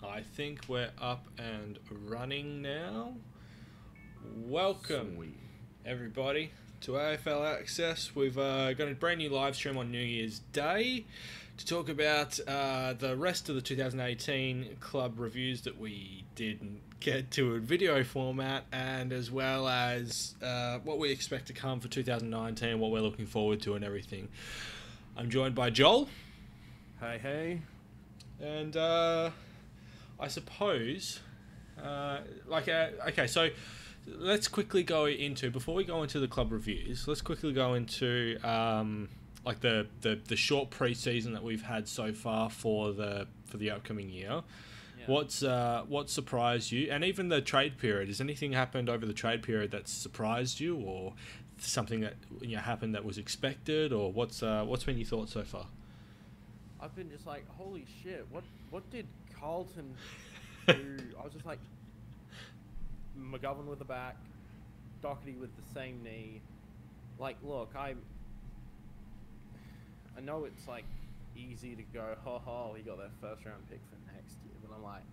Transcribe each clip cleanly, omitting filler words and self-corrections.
I think we're up and running now. Welcome, Sweet. everybody, to AFL Access. We've got a brand new live stream on New Year's Day to talk about the rest of the 2018 club reviews that we didn't get to in video format, and as well as what we expect to come for 2019, what we're looking forward to, and everything. I'm joined by Joel. Hey, hey. And I suppose, okay, so let's quickly go into, before we go into the club reviews, let's quickly go into like the short pre-season that we've had so far for the upcoming year. Yeah. What surprised you, and even the trade period? Has anything happened over the trade period that surprised you, or something that happened that was expected, or what's been your thoughts so far? I've been just like, holy shit, what did Carlton do? I was just like, McGovern with the back, Doherty with the same knee. Like, look, I know it's like easy to go, he got that first round pick for next year, but I'm like,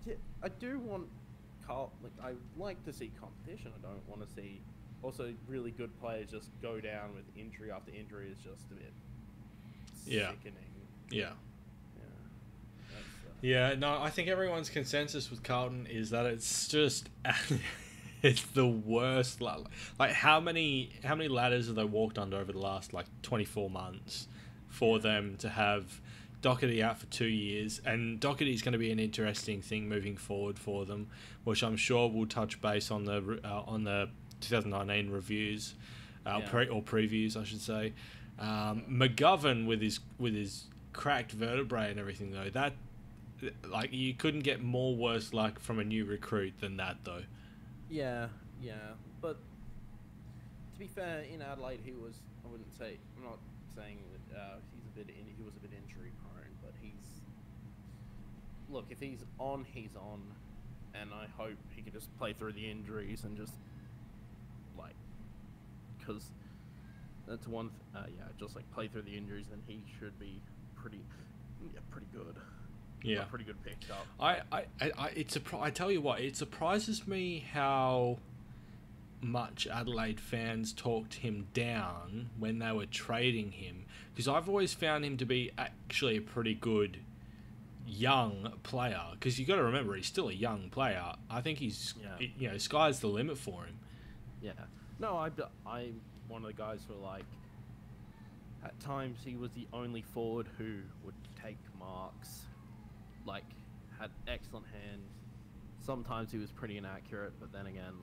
yeah, I do want I like to see competition. I don't want to see also really good players just go down with injury after injury. Is just a bit sickening. Yeah. Yeah, no, I think everyone's consensus with Carlton is that it's just it's the worst. Like how many ladders have they walked under over the last 24 months for them to have Doherty out for 2 years? And Doherty's going to be an interesting thing moving forward for them, which I'm sure will touch base on the 2019 reviews, or previews, I should say. McGovern with his cracked vertebrae and everything, though, that you couldn't get more worse luck from a new recruit than that, though. Yeah, but to be fair, in Adelaide I'm not saying that he was a bit injury prone, but if he's on, he's on, and I hope he can just play through the injuries and just because that's one just play through the injuries, and he should be pretty good. Yeah, pretty good picked up. I tell you what, it surprises me how much Adelaide fans talked him down when they were trading him, because I've always found him to be actually a pretty good young player. Because you got to remember, he's still a young player. I think he's sky's the limit for him. Yeah. No, I'm one of the guys who are at times he was the only forward who would take marks, had excellent hands. Sometimes he was pretty inaccurate, but then again,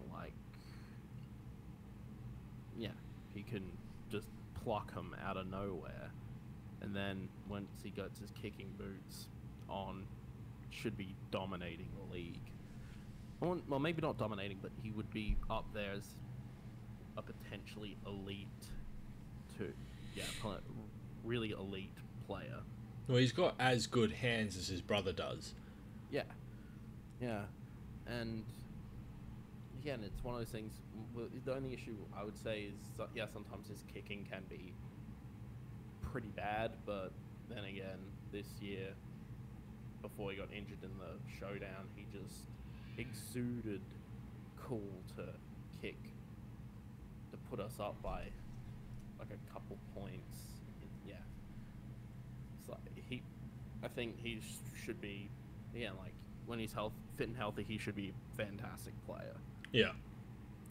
he can just pluck him out of nowhere. And then once he gets his kicking boots on, should be dominating the league. Well, maybe not dominating, but he would be up there as a potentially elite really elite player. Well, he's got as good hands as his brother does. Yeah, and again, it's one of those things. The only issue I would say is sometimes his kicking can be pretty bad, but then again, this year, before he got injured in the showdown, he just exuded cool to kick to put us up by a couple points. Yeah, it's I think he should be, when he's fit and healthy, he should be a fantastic player. Yeah.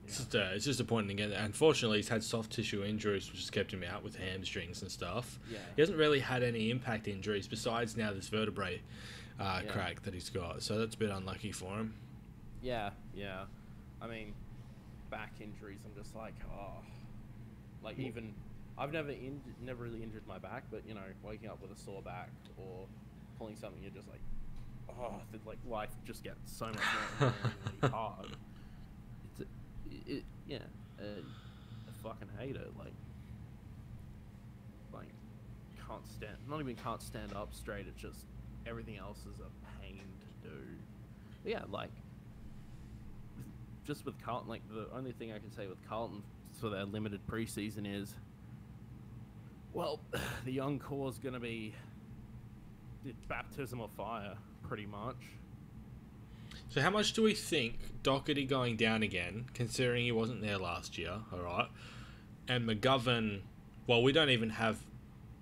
It's disappointing again. Unfortunately, he's had soft tissue injuries, which has kept him out with hamstrings and stuff. Yeah. He hasn't really had any impact injuries besides now this vertebrae crack that he's got. So that's a bit unlucky for him. Yeah. I mean, back injuries, I'm just even I've never really injured my back, but waking up with a sore back or pulling something, you're just life just gets so much more really hard. I fucking hate it. Can't stand up straight. It's just everything else is a pain to do. But yeah, just with Carlton, the only thing I can say with Carlton for their limited preseason is, well, the young core's gonna be baptism of fire. pretty much. So how much do we think Doherty going down again, considering he wasn't there last year, all right, and McGovern, well, we don't even have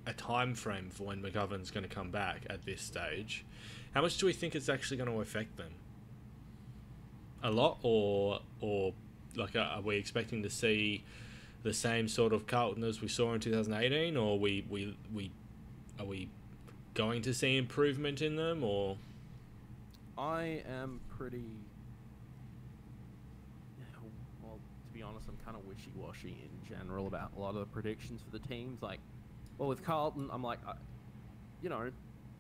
a time frame for when McGovern's going to come back at this stage. How much do we think it's actually going to affect them? A lot, or like, are we expecting to see the same sort of Carlton as we saw in 2018, or are we going to see improvement in them, or? I am pretty... Well, to be honest, I'm kind of wishy-washy in general about a lot of the predictions for the teams. Like, well, with Carlton, I'm like, you know,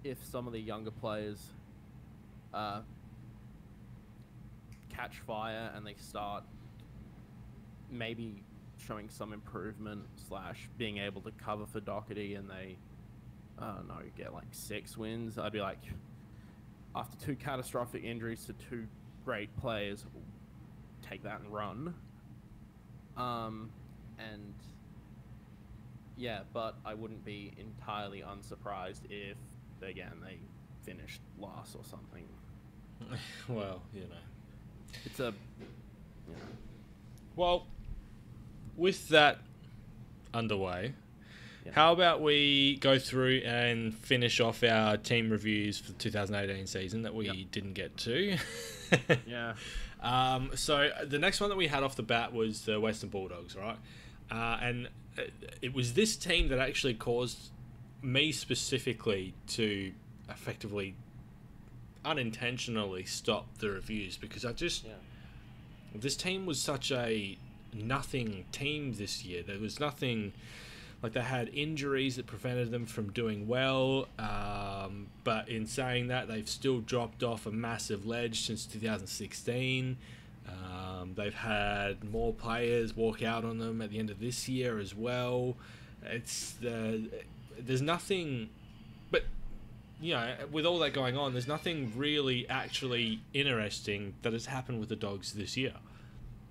if some of the younger players catch fire and they start maybe showing some improvement / being able to cover for Doherty, and they, I don't know, get like 6 wins, I'd be like, after 2 catastrophic injuries to 2 great players, take that and run. And yeah, but I wouldn't be entirely unsurprised if, again, they finished last or something. Well, you know. It's a, you know. Well, with that underway, how about we go through and finish off our team reviews for the 2018 season that we didn't get to? Yeah. So the next one that we had off the bat was the Western Bulldogs, right? And it was this team that actually caused me specifically to effectively unintentionally stop the reviews, because I just... This team was such a nothing team this year. There was nothing... Like, they had injuries that prevented them from doing well, but in saying that, they've still dropped off a massive ledge since 2016. They've had more players walk out on them at the end of this year as well. There's nothing... But, you know, with all that going on, there's nothing really actually interesting that has happened with the Dogs this year.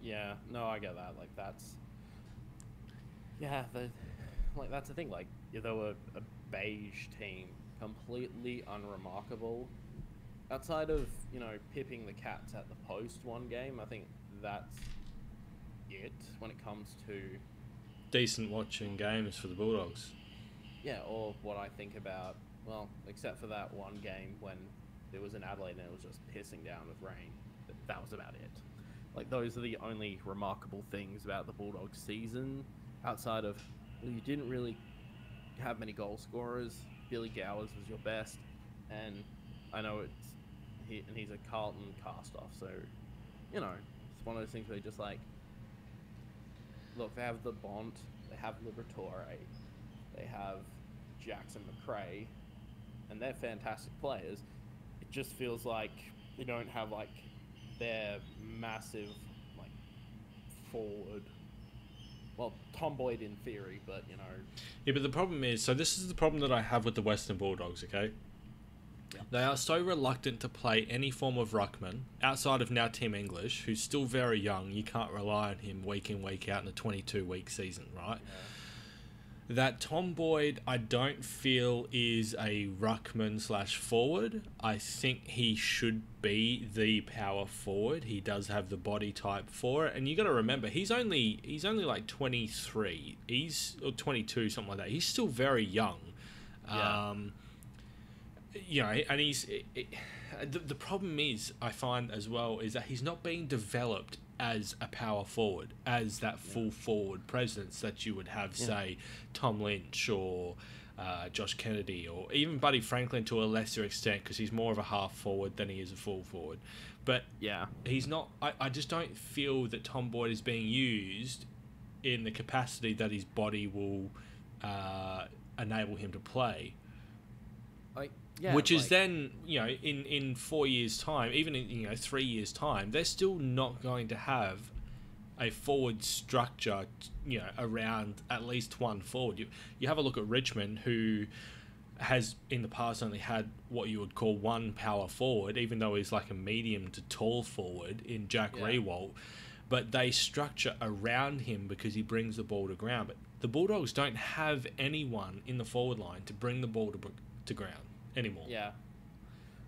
Yeah, no, I get that. Like, that's... Yeah, that's the thing. Like, if they were a beige team, completely unremarkable. Outside of, you know, pipping the Cats at the post one game, I think that's it when it comes to... Decent watching games for the Bulldogs. Yeah, or what I think about, well, except for that one game when it was in Adelaide and it was just pissing down with rain. That was about it. Like, those are the only remarkable things about the Bulldogs season, outside of... Well, you didn't really have many goal scorers. Billy Gowers was your best, and I know he's a Carlton cast-off, so, you know, it's one of those things where you're just like, look, they have the Bont, they have Liberatore, they have Jackson McRae, and they're fantastic players. It just feels like they don't have, like, their massive, like, forward... Well, Tom Boyd in theory, but, you know... Yeah, but the problem is... So this is the problem that I have with the Western Bulldogs, okay? Yeah. They are so reluctant to play any form of ruckman, outside of now Tim English, who's still very young. You can't rely on him week in, week out in a 22-week season, right? Yeah. That Tom Boyd, I don't feel is a ruckman / forward. I think he should be the power forward. He does have the body type for it, and you got to remember he's only like 23. Or 22, something like that. He's still very young. Yeah. You know, and the problem is, I find as well, is that he's not being developed as a power forward, as that full forward presence that you would have, say, Tom Lynch or Josh Kennedy, or even Buddy Franklin to a lesser extent, because he's more of a half forward than he is a full forward. But he's not... I just don't feel that Tom Boyd is being used in the capacity that his body will enable him to play. Which is then, you know, in 4 years' time, even in, you know, 3 years' time, they're still not going to have a forward structure, you know, around at least one forward. You have a look at Richmond, who has in the past only had what you would call one power forward, even though he's like a medium to tall forward in Jack Rewalt. But they structure around him because he brings the ball to ground. But the Bulldogs don't have anyone in the forward line to bring the ball to ground anymore. Yeah.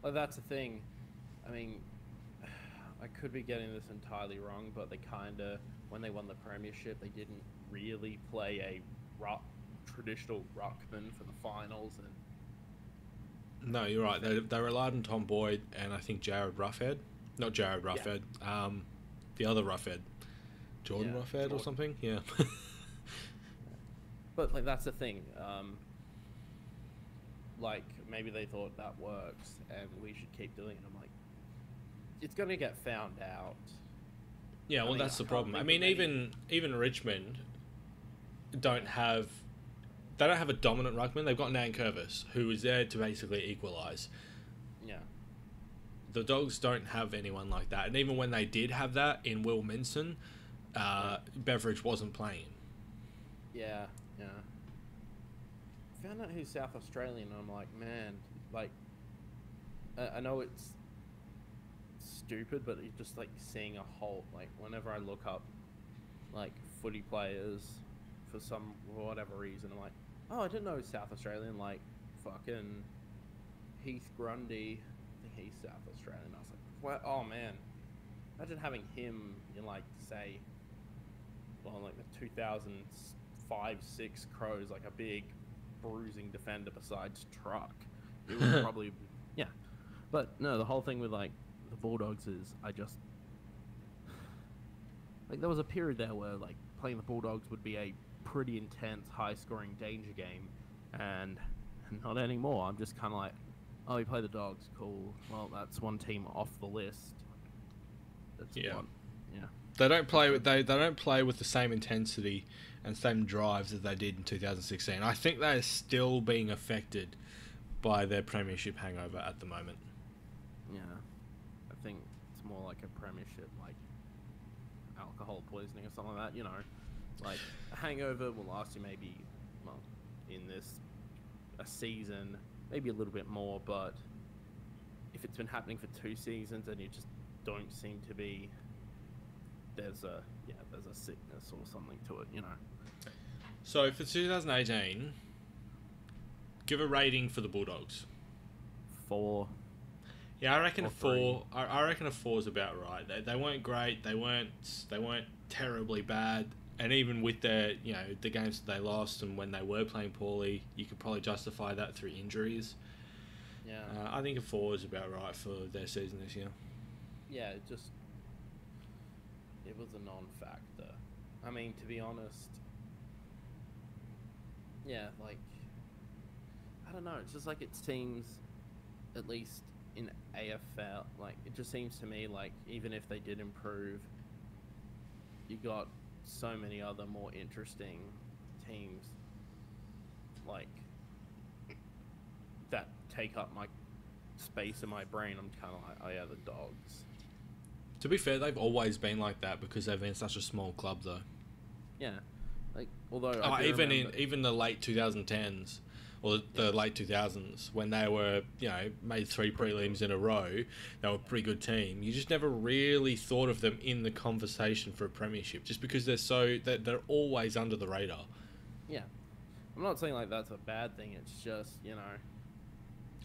Well, that's the thing. I mean, I could be getting this entirely wrong, but they kind of, when they won the premiership, they didn't really play a traditional ruckman for the finals, and No, you're right. They relied on Tom Boyd and I think Jared Ruffhead. Not Jared yeah, Ruffhead. The other Ruffhead. Jordan yeah, Ruffhead or something? Yeah. But like that's the thing. Like maybe they thought that works, and we should keep doing it. I'm like, it's gonna get found out. Yeah, well, that's the problem. I mean, even Richmond don't have they don't have a dominant ruckman. They've got Nan Curvis, who is there to basically equalise. Yeah. The Dogs don't have anyone like that, and even when they did have that in Will Minson, Beveridge wasn't playing. Yeah, yeah. Found out who's South Australian, and I'm like, man, like, I know it's stupid, but it's just like seeing a whole, like, whenever I look up, like, footy players for whatever reason, I'm like, oh, I didn't know he was South Australian, like, fucking Heath Grundy, I think he's South Australian. I was like, what? Oh, man. Imagine having him in, like, say, well, like the 2005-6 Crows, like a big bruising defender besides Truck. It would probably, yeah. But no, the whole thing with like the Bulldogs is like there was a period there where like playing the Bulldogs would be a pretty intense, high-scoring danger game, and not anymore. I'm just kind of like, oh, we play the Dogs, cool. Well, that's one team off the list. That's one. Yeah. They don't play with they don't play with the same intensity and same drives as they did in 2016. I think they're still being affected by their premiership hangover at the moment. Yeah, I think it's more like a premiership, like alcohol poisoning or something like that. You know, like a hangover will last you maybe, well, in a season, maybe a little bit more. But if it's been happening for 2 seasons and you just don't seem to be, there's a sickness or something to it, you know. So for 2018, give a rating for the Bulldogs. 4. Yeah, I reckon a 4. 3. I reckon a 4 is about right. They weren't great. They weren't terribly bad. And even with the games that they lost and when they were playing poorly, you could probably justify that through injuries. Yeah. I think a 4 is about right for their season this year. Yeah, it was a non-factor. I mean, to be honest, yeah, like, I don't know, it's just like it seems, at least in AFL, like, it just seems to me like even if they did improve, you got so many other more interesting teams, like, that take up my space in my brain. I'm kind of like, oh yeah, the Dogs. To be fair, they've always been like that because they've been such a small club, though. Yeah, like although even the late 2010s or the late 2000s when they were made 3 prelims in a row, they were a pretty good team. You just never really thought of them in the conversation for a premiership, just because they're always under the radar. Yeah, I'm not saying like that's a bad thing. It's just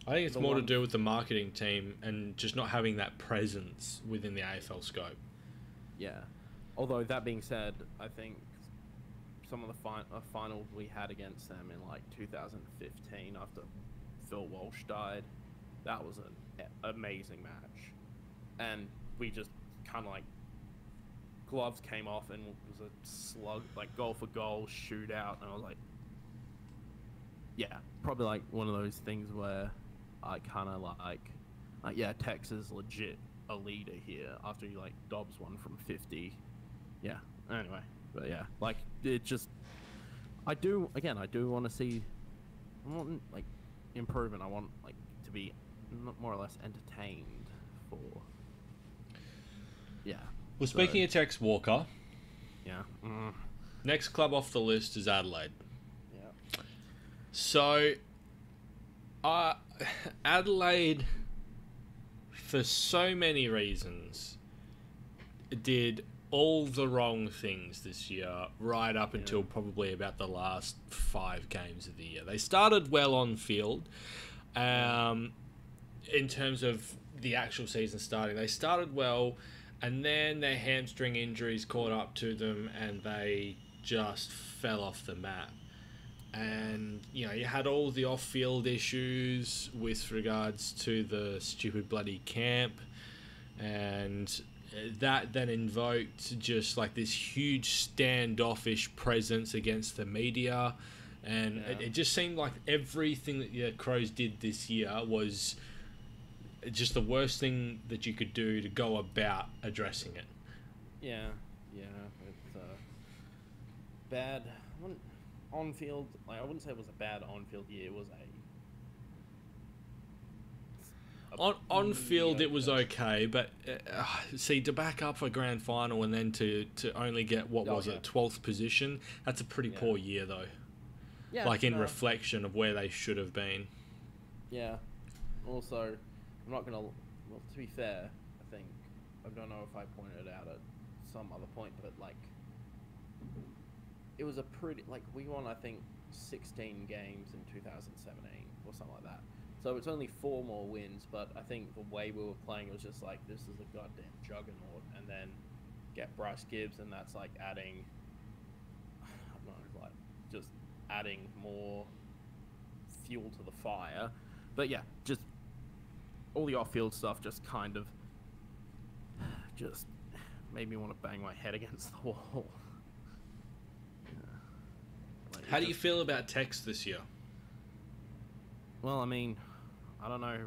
I think it's more to do with the marketing team and just not having that presence within the AFL scope. Yeah. Although, that being said, I think some of the finals we had against them in, like, 2015 after Phil Walsh died, that was an amazing match. And we just kind of, like, gloves came off and it was a slug, like, goal for goal shootout. And I was like, yeah, probably, like, one of those things where I kind of like, yeah, Tex is legit a leader here after he, like, Dobbs one from 50. Yeah, anyway, but yeah, like, it just, I do want to see, I want, like, improvement. I want, like, to be more or less entertained for, yeah. Well, speaking of Tex Walker, yeah. Next club off the list is Adelaide. Yeah. So, Adelaide, for so many reasons, did all the wrong things this year, right up until probably about the last 5 games of the year. They started well on field, in terms of the actual season starting. They started well, and then their hamstring injuries caught up to them, and they just fell off the map. And you know, you had all the off-field issues with regards to the stupid bloody camp, and that then invoked just like this huge standoffish presence against the media, and it just seemed like everything that the Crows did this year was just the worst thing that you could do to go about addressing it. Yeah, it's bad on-field. Like, I wouldn't say it was a bad on-field year. It was on field it was okay, but see, to back up for grand final and then to only get what was it, 12th position, that's a pretty poor year though. Yeah, like in reflection of where they should have been. Yeah. Also, I'm not gonna. Well, to be fair, I think I don't know if I pointed it out at some other point, but like it was a pretty we won I think 16 games in 2017 or something like that. So it's only 4 more wins, but I think the way we were playing, it was just like, this is a goddamn juggernaut, and then get Bryce Gibbs, and that's like adding, I don't know, like just adding more fuel to the fire. But yeah, just all the off-field stuff just kind of just made me want to bang my head against the wall. How do you feel about Tex this year? Well, I mean, I don't know,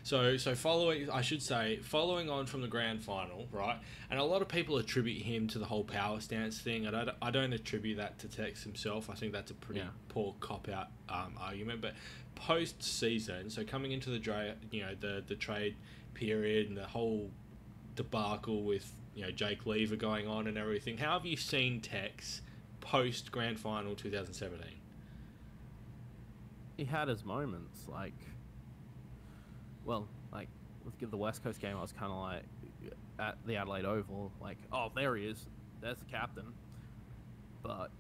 So following on from the grand final, right? And a lot of people attribute him to the whole power stance thing. I don't attribute that to Tex himself. I think that's a pretty poor cop-out argument. But post-season, so coming into the trade period and the whole debacle with Jake Lever going on and everything, how have you seen Tex post grand final 2017? He had his moments, with the West Coast game, I was kind of like, at the Adelaide Oval, like, oh, there he is, there's the captain. But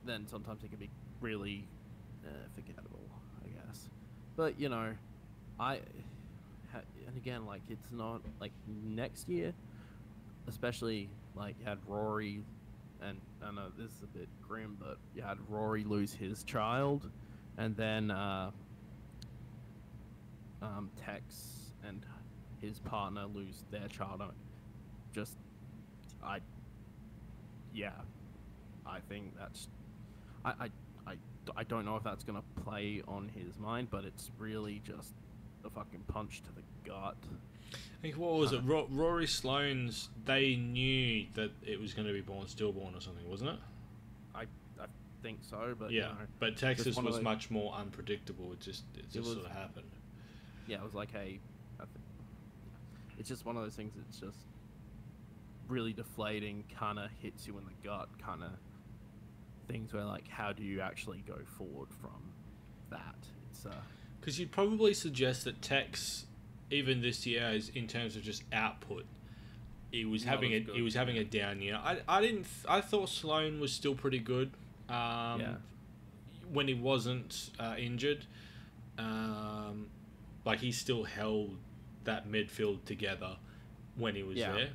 then sometimes it can be really forgettable, I guess. But, and again, it's not, next year, especially, you had Rory, and I know this is a bit grim, but you had Rory lose his child, and then Tex and his partner lose their child. I think that's... I don't know if that's going to play on his mind, but it's really just a fucking punch to the gut. I think, what was it? Rory Sloane's, they knew that it was going to be stillborn or something, wasn't it? I think so, but yeah. But Texas was much more unpredictable. It just sort of happened. Yeah, it was like it's just one of those things that's just really deflating, kind of hits you in the gut, kind of things where, how do you actually go forward from that? It's because you'd probably suggest that Tex, even this year, is in terms of just output, he was having a down year. I thought Sloane was still pretty good when he wasn't injured. He still held that midfield together when he was there.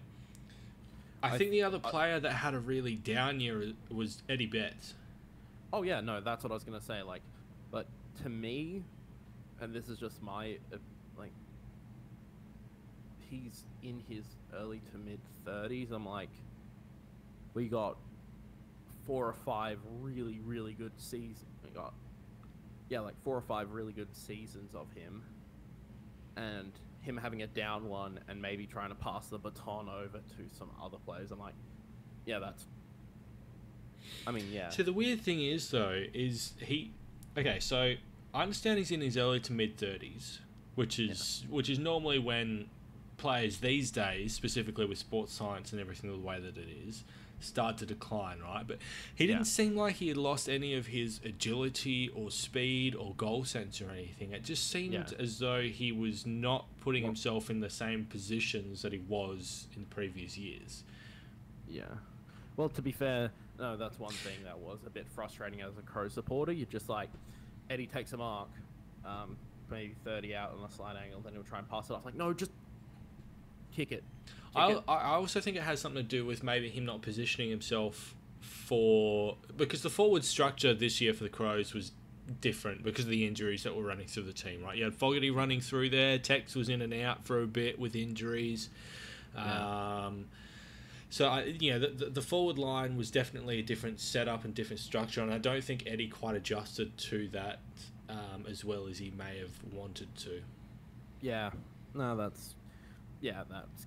I think the other player that had a really down year was Eddie Betts. Oh yeah, no, that's what I was gonna say. But to me, and this is just my he's in his early to mid 30s. I'm like, we got 4 or 5 really, really good seasons. We got 4 or 5 really good seasons of him, and him having a down one and maybe trying to pass the baton over to some other players. I'm like, yeah, that's... I mean, yeah. So the weird thing is, though, is he... Okay, so I understand he's in his early to mid-30s, which is normally when players these days, specifically with sports science and everything the way that it is, start to decline, right? But he didn't seem like he had lost any of his agility or speed or goal sense or anything. It just seemed as though he was not putting himself in the same positions that he was in previous years. Yeah. Well, to be fair, no, that's one thing that was a bit frustrating as a Crow supporter. You're just like, Eddie takes a mark, maybe 30 out on a slight angle, then he'll try and pass it off. Like, no, just kick it. I also think it has something to do with maybe him not positioning himself because the forward structure this year for the Crows was different because of the injuries that were running through the team, right? You had Fogarty running through there, Tex was in and out for a bit with injuries. Yeah. So, the forward line was definitely a different setup and different structure, and I don't think Eddie quite adjusted to that as well as he may have wanted to. Yeah. No, that's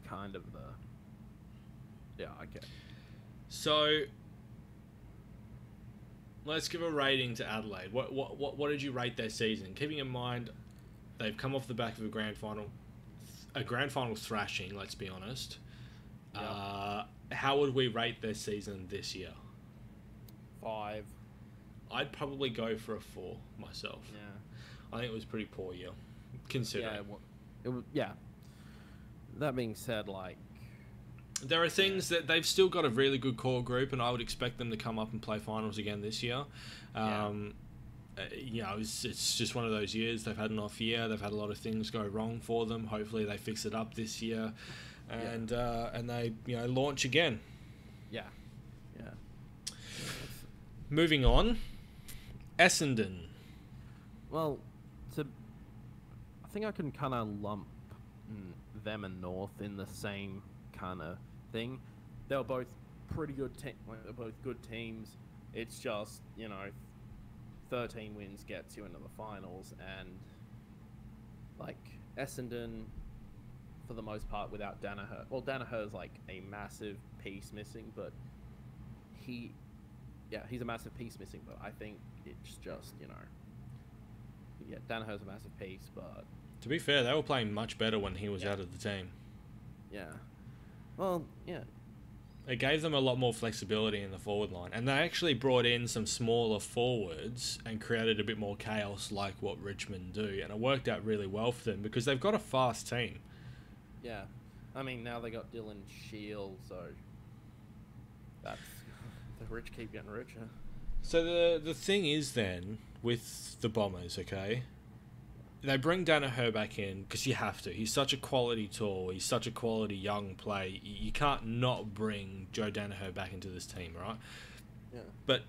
kind of the... Yeah, okay. So, let's give a rating to Adelaide. What did you rate their season? Keeping in mind, they've come off the back of a grand final thrashing, let's be honest. Yep. How would we rate their season this year? 5. I'd probably go for a 4 myself. Yeah. I think it was a pretty poor year, considering. Yeah. That being said, like... There are things that they've still got a really good core group, and I would expect them to come up and play finals again this year. It's just one of those years. They've had an off year. They've had a lot of things go wrong for them. Hopefully they fix it up this year, and they launch again. Yeah. Moving on, Essendon. Well, I think I can kind of lump them and North in the same kind of thing. They were both pretty good. They're both good teams. It's just 13 wins gets you into the finals, and like Essendon, for the most part, without Danaher. Well, Danaher's like a massive piece missing, but he's a massive piece missing. But I think it's just Danaher's a massive piece, but to be fair, they were playing much better when he was out of the team. Yeah. Well, yeah. It gave them a lot more flexibility in the forward line. And they actually brought in some smaller forwards and created a bit more chaos like what Richmond do. And it worked out really well for them because they've got a fast team. Yeah. I mean, now they got Dylan Shield, so the rich keep getting richer. So the thing is then, with the Bombers, okay, they bring Danaher back in because you have to. He's such a quality tall. He's such a quality young play. You can't not bring Joe Danaher back into this team, right? Yeah. But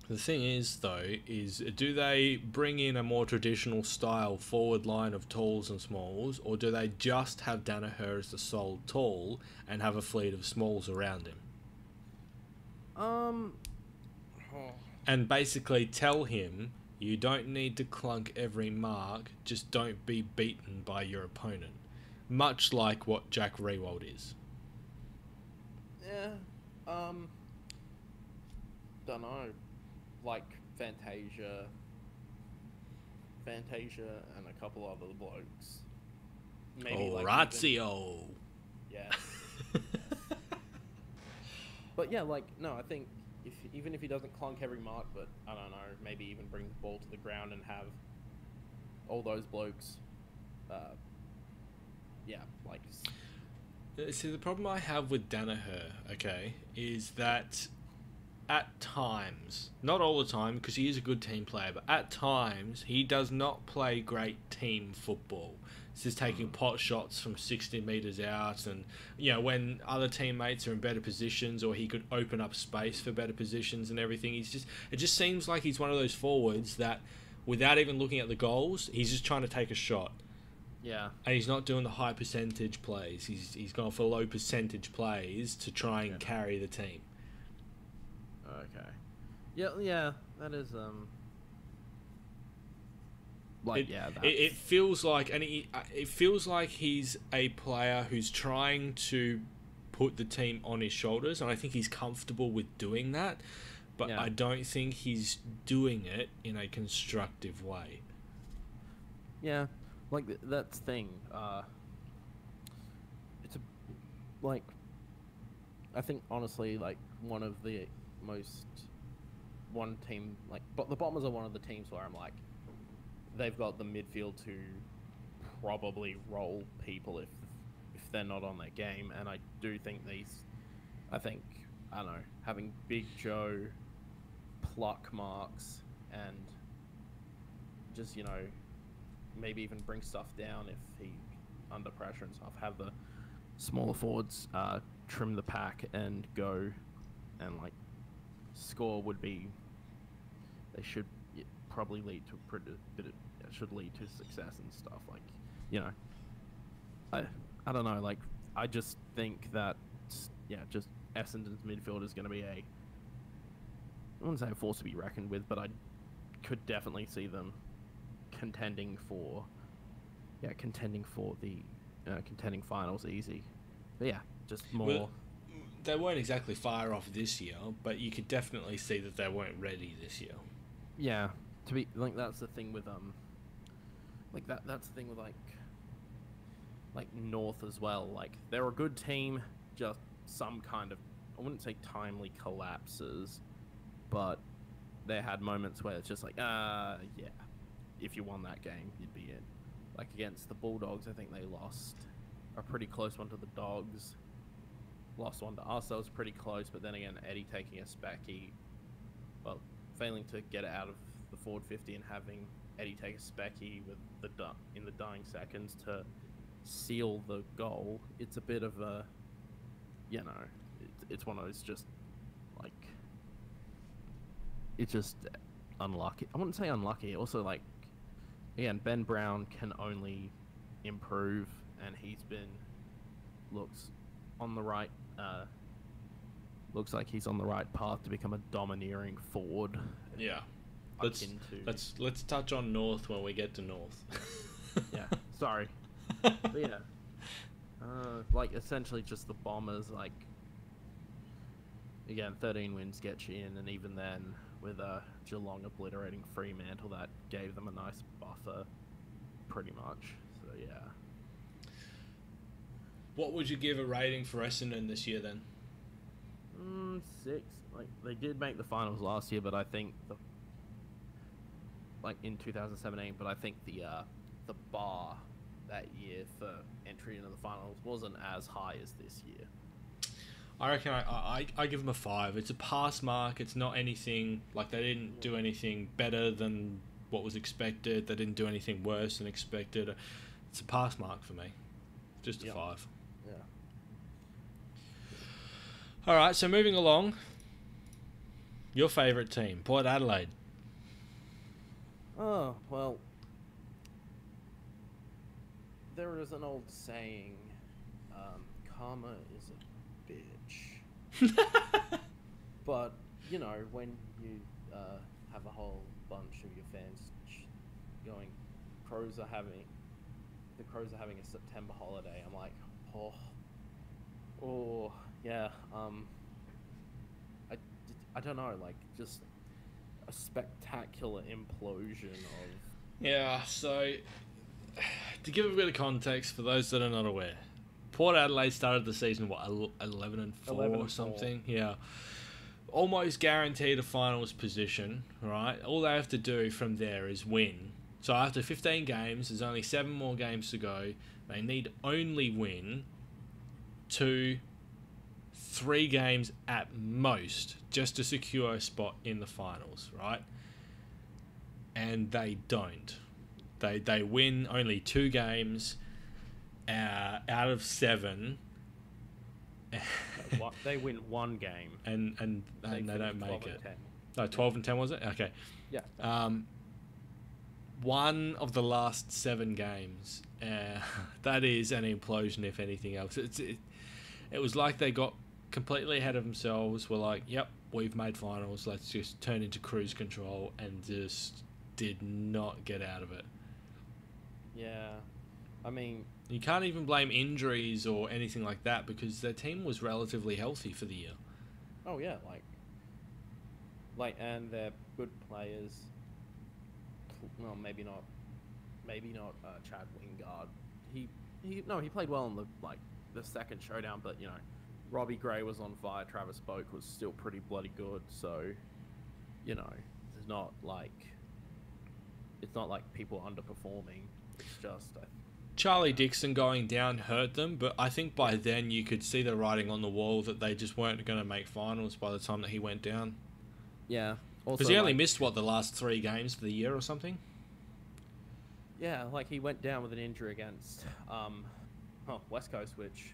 the thing is, though, do they bring in a more traditional style forward line of talls and smalls, or do they just have Danaher as the sole tall and have a fleet of smalls around him? And basically tell him, you don't need to clunk every mark, just don't be beaten by your opponent. Much like what Jack Riewoldt is. Yeah. Don't know. Like Fantasia and a couple other blokes. Maybe Orazio. Yes. But yeah, I think even if he doesn't clunk every mark, but I don't know, maybe even bring the ball to the ground and have all those blokes, See, the problem I have with Danaher, okay, is that at times, not all the time, because he is a good team player, but at times, he does not play great team football. This is taking pot shots from 60 metres out, and when other teammates are in better positions, or he could open up space for better positions and everything. It just seems like he's one of those forwards that, without even looking at the goals, he's just trying to take a shot. Yeah. And he's not doing the high percentage plays. He's gone for low percentage plays to try and carry the team. Okay. Yeah, that is it feels like, and it feels like he's a player who's trying to put the team on his shoulders, and I think he's comfortable with doing that, but I don't think he's doing it in a constructive way. Yeah, like that's the thing. I think honestly, like one team, but the Bombers are one of the teams where I'm like, they've got the midfield to probably roll people if they're not on their game, and I do think I don't know, having Big Joe, pluck marks, and just maybe even bring stuff down if he under pressure and stuff. Have the smaller forwards trim the pack and go and like score would be. They should probably lead to should lead to success and stuff. Like, you know, I don't know. Like, I just think that just Essendon's midfield is going to be I wouldn't say a force to be reckoned with, but I could definitely see them contending for the contending finals easy. But yeah, just more. Well, they weren't exactly fire off this year, but you could definitely see that they weren't ready this year. Yeah, to be like that's the thing with that's the thing with like North as well. Like they're a good team, just some kind of I wouldn't say timely collapses, but they had moments where it's just like if you won that game, you'd be in. Like against the Bulldogs, I think they lost a pretty close one to the Dogs. Lost one to us, that was pretty close, but then again, Eddie taking a specky, well, failing to get it out of the forward 50 and having Eddie take a specky with in the dying seconds to seal the goal. It's a bit of a, it's one of those just like, it's just unlucky. I wouldn't say unlucky. Also, like, again, Ben Brown can only improve, and looks like he's on the right path to become a domineering forward. Yeah. Let's touch on North when we get to North. Yeah, sorry. But yeah. Like essentially just the Bombers, like again, 13 wins get you in, and even then with Geelong obliterating Fremantle, that gave them a nice buffer pretty much. So yeah. What would you give a rating for Essendon this year then? 6. Like they did make the finals last year, but I think in 2017. But I think the bar that year for entry into the finals wasn't as high as this year. I reckon I give them a 5. It's a pass mark. It's not anything like they didn't do anything better than what was expected. They didn't do anything worse than expected. It's a pass mark for me. Just a 5. Yeah. All right, so moving along, your favourite team, Port Adelaide. Oh, well, there is an old saying, karma is a bitch. But, when you have a whole bunch of your fans going, the Crows are having a September holiday, I'm like, oh, yeah, I don't know, like, just a spectacular implosion of... Yeah, so, to give a bit of context for those that are not aware, Port Adelaide started the season, 11-4 or something? Yeah. Almost guaranteed a finals position, right? All they have to do from there is win. So after 15 games, there's only 7 more games to go. They need only win 2, 3 games at most just to secure a spot in the finals, right? And they don't. They win only 2 games out of 7. They win 1 game. And they don't make it. 10. No, 12 and 10 was it? Okay. Yeah. One of the last 7 games. That is an implosion, if anything else. It was like they got completely ahead of themselves. Were like, yep, we've made finals. Let's just turn into cruise control, and just did not get out of it. Yeah. I mean... You can't even blame injuries or anything like that, because their team was relatively healthy for the year. Oh, yeah. And they're good players. Well, maybe not Chad Wingard. He played well in the second showdown, but Robbie Gray was on fire. Travis Boak was still pretty bloody good. So, it's not like people underperforming. It's just Charlie Dixon going down hurt them, but I think by then you could see the writing on the wall that they just weren't going to make finals by the time that he went down. Yeah. Because he only missed, the last 3 games of the year or something? Yeah, like he went down with an injury against West Coast, which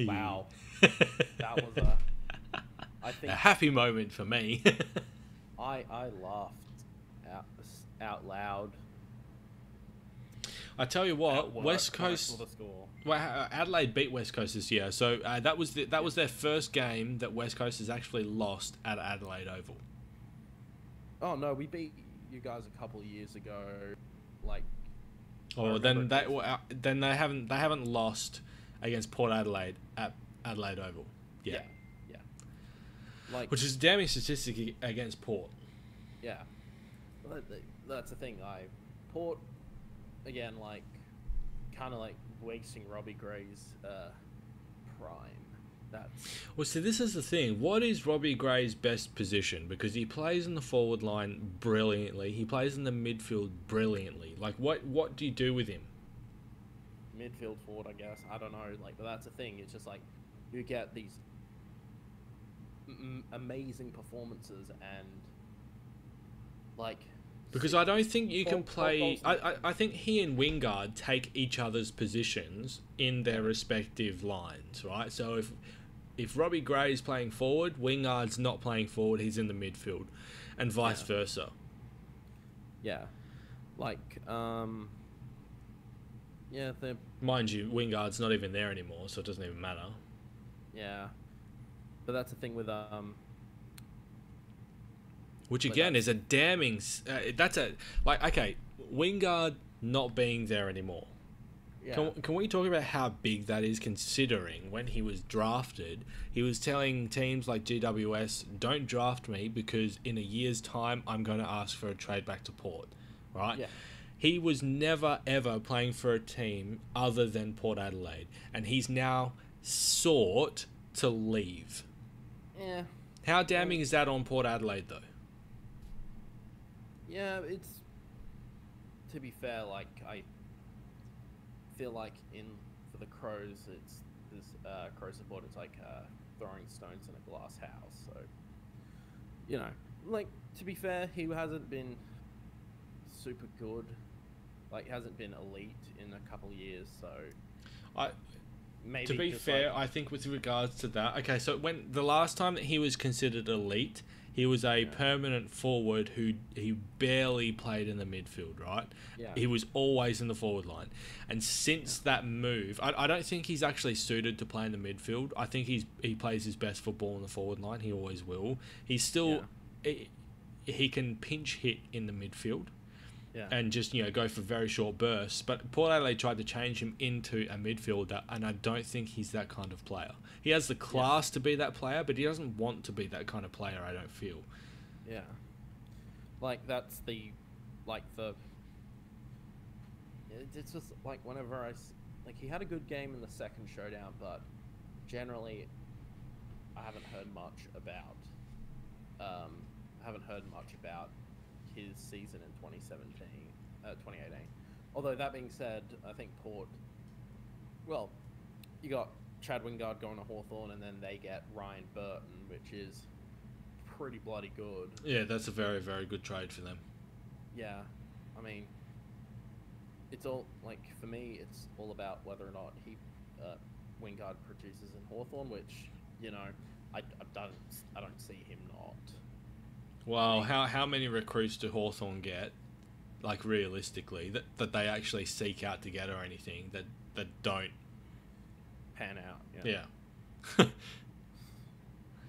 wow, that was a I a think happy moment for me. I laughed out out loud I tell you at what, work West when I saw Coast. the score. Well, Adelaide beat West Coast this year, so that was their first game that West Coast has actually lost at Adelaide Oval. Oh no, we beat you guys a couple of years ago. Like, I Or remember then it they was- then they haven't lost against Port Adelaide at Adelaide Oval. yeah, yeah, like Which is a damning statistic against Port. yeah. That's the thing. Port again, like kind of like wasting Robbie Gray's prime. That's Well, see, this is the thing. What is Robbie Gray's best position? Because he plays in the forward line brilliantly. He plays in the midfield brilliantly. Like, what do you do with him? midfield forward, I guess. I don't know. Like, but that's the thing. It's just like you get these amazing performances and like Because I don't think you can 12 play. goals I think he and Wingard take each other's positions in their respective lines, right? So if Robbie Gray is playing forward, Wingard's not playing forward. He's in the midfield, and vice versa. yeah, like yeah, the Mind you, Wingard's not even there anymore, so it doesn't even matter. yeah, but that's the thing with Which But again is a damning. That's a like okay, Wingard not being there anymore. yeah, Can we talk about how big that is, considering when he was drafted, he was telling teams like GWS, don't draft me because in a year's time I'm going to ask for a trade back to Port, right? yeah, He was never ever playing for a team other than Port Adelaide, and he's now sought to leave. yeah. How damning is that on Port Adelaide, though? Yeah, it's to be fair. Like I feel like for the Crows, it's this Crow support. It's like throwing stones in a glass house. So you know, like to be fair, he hasn't been super good. Like hasn't been elite in a couple of years. So I, maybe to be just, fair, like, I think with regards to that, okay, so when the last time that he was considered elite, he was a permanent forward who he barely played in the midfield, right? Yeah. He was always in the forward line. And since that move, I don't think he's actually suited to play in the midfield. I think he plays his best football in the forward line. He always will. He's still... He can pinch hit in the midfield. Yeah. And just, go for very short bursts. But Port Adelaide tried to change him into a midfielder, and I don't think he's that kind of player. He has the class to be that player, but he doesn't want to be that kind of player, I don't feel. Yeah. Like, that's the... Like, the... It's just, like, whenever like, he had a good game in the second showdown, but generally, I haven't heard much about... his season in 2018. Although, that being said, I think Port... Well, you got Chad Wingard going to Hawthorn, and then they get Ryan Burton, which is pretty bloody good. Yeah, that's a very, very good trade for them. Yeah, I mean, it's all like for me, it's all about whether or not Wingard produces in Hawthorn, which I don't see him not. Well, how many recruits do Hawthorn get, like realistically, that they actually seek out to get or anything that don't Pan out. Yeah.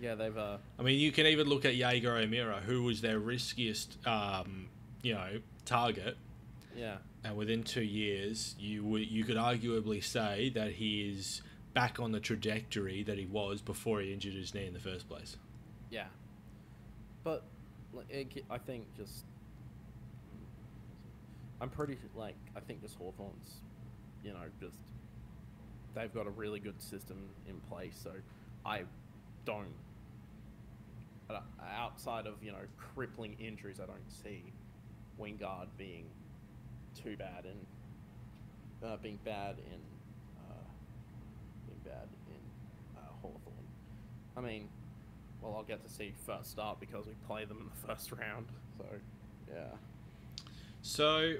Yeah, they've. I mean, you can even look at Jaeger O'Meara, who was their riskiest, target. Yeah. And within 2 years, you could arguably say that he is back on the trajectory that he was before he injured his knee in the first place. Yeah. But I think just I'm pretty I think just Hawthorn's, just they've got a really good system in place. So I don't, outside of crippling injuries, I don't see Wingard being too bad and being bad in Hawthorn. I mean, well, I'll get to see first start because we play them in the first round. So, yeah. So,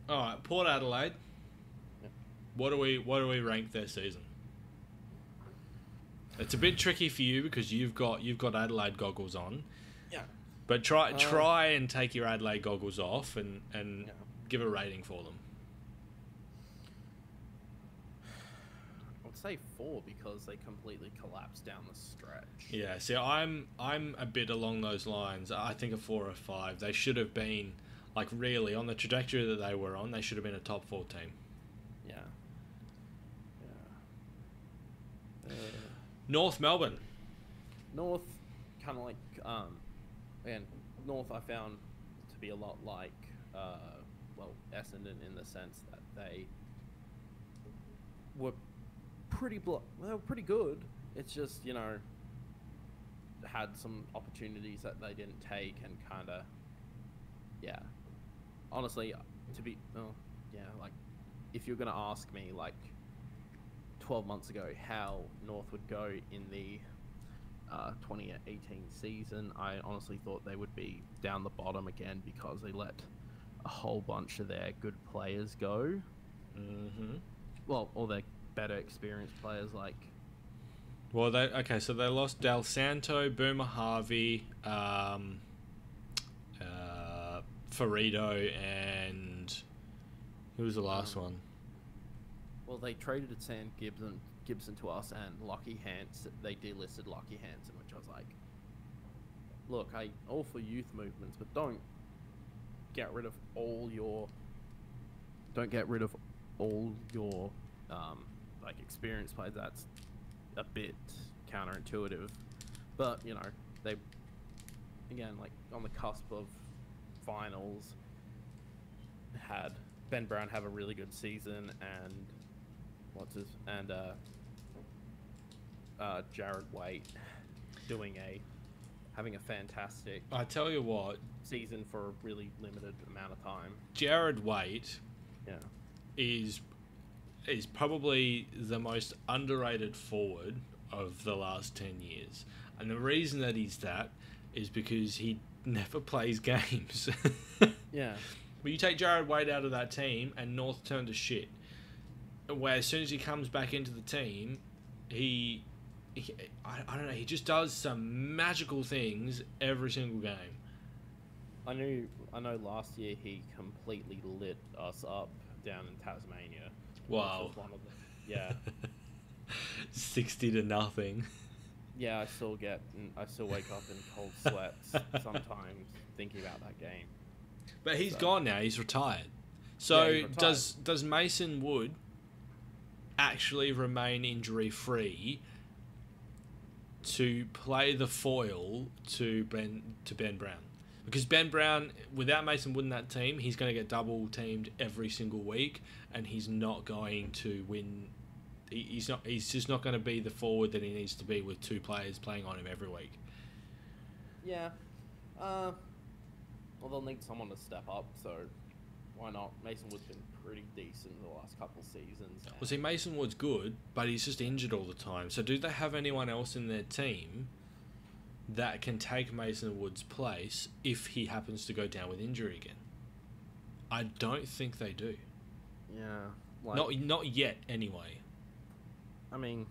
All right, Port Adelaide. Yeah. What do we rank their season? It's a bit tricky for you because you've got Adelaide goggles on. Yeah. But try and take your Adelaide goggles off and Yeah. give a rating for them. I would say 4 because they completely collapsed down the stretch. Yeah, see, I'm a bit along those lines. I think a 4 or 5. They should have been, like, really on the trajectory that they were on. They should have been a top 4 team. Yeah. North Melbourne. North, kind of like, again, North I found to be a lot like, Essendon in the sense that they were pretty good. It's just, had some opportunities that they didn't take and kind of, yeah. Honestly, like, if you're going to ask me, like, 12 months ago how North would go in the 2018 season, I honestly thought they would be down the bottom again because they let a whole bunch of their good players go. Mm-hmm. Well, all their better experienced players, like... Well, so they lost Del Santo, Boomer Harvey, Ferrito, and who was the last one? Well, they traded Sam Gibson to us, and Lockie Hansen. They delisted Lockie Hansen, which I was like, look, I all for youth movements, but don't get rid of all your like experienced players. That's a bit counterintuitive, but they again, like, on the cusp of finals, had Ben Brown have a really good season, and Jared Waite having a fantastic, I tell you what, season for a really limited amount of time. Jared Waite, Yeah, is probably the most underrated forward of the last 10 years. And the reason that he's that is because he never plays games. yeah. But you take Jared Waite out of that team and North turn to shit. Where as soon as he comes back into the team, I don't know, he just does some magical things every single game. I know last year he completely lit us up down in Tasmania. Wow. Which was one of the, yeah. 60-0. Yeah, I still wake up in cold sweats sometimes thinking about that game. But he's gone now. He's retired. So Yeah, he's retired. does Mason Wood actually remain injury free to play the foil to Ben Brown? Because Ben Brown, without Mason Wood in that team, he's going to get double teamed every single week, and he's not going to win. He's just not going to be the forward that he needs to be with two players playing on him every week. Yeah. Well, they'll need someone to step up, so why not? Mason Wood's been pretty decent in the last couple seasons. Well, see, Mason Wood's good, but he's just injured all the time. So do they have anyone else in their team that can take Mason Wood's place if he happens to go down with injury again? I don't think they do. Yeah. Not yet, anyway. I mean,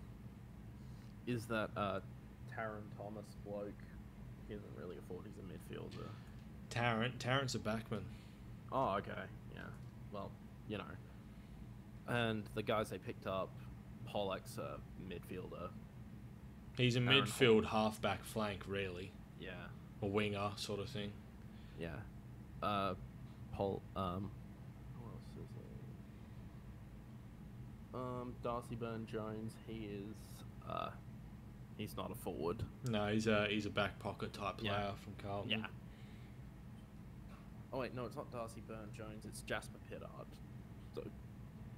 is that Taron Thomas bloke? He isn't really a forward, he's a midfielder. Tarrant's a backman. Oh, okay. Yeah. Well, And the guys they picked up, Pollock's a midfielder. He's a Aaron midfield halfback flank, really. Yeah. A winger sort of thing. Yeah. Who else is there? Darcy Byrne-Jones, he's not a forward. No, he's a back pocket type player from Carlton. Yeah. Oh wait, no, it's not Darcy Byrne-Jones, it's Jasper Pittard. So,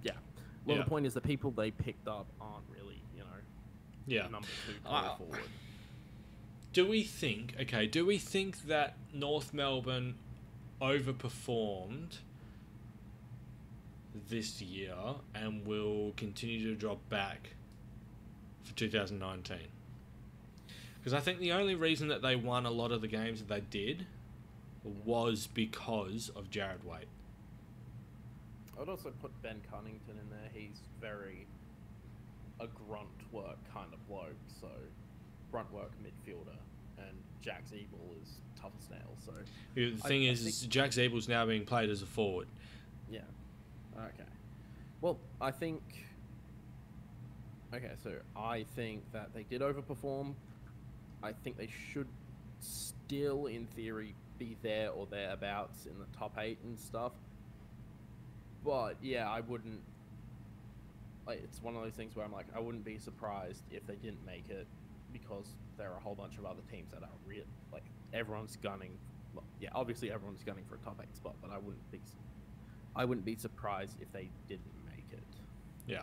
yeah. Well, Yeah. the point is the people they picked up aren't really, number 2 forward. Do we think that North Melbourne overperformed this year and will continue to drop back for 2019? Because I think the only reason that they won a lot of the games that they did was because of Jared Waite. I would also put Ben Cunnington in there. He's very a grunt work kind of bloke, so grunt work midfielder, and Jack Zeeble is tough as nails. So The thing is Jack Zeebel's now being played as a forward. yeah, okay. Well, I think. Okay, so I think that they did overperform. I think they should still, in theory, be there or thereabouts in the top 8 and stuff. But yeah, I wouldn't. Like, it's one of those things where I'm like, I wouldn't be surprised if they didn't make it, because there are a whole bunch of other teams that are real. Like, everyone's gunning. Well, yeah, obviously everyone's gunning for a top 8 spot, but I wouldn't be surprised if they didn't make it. Yeah.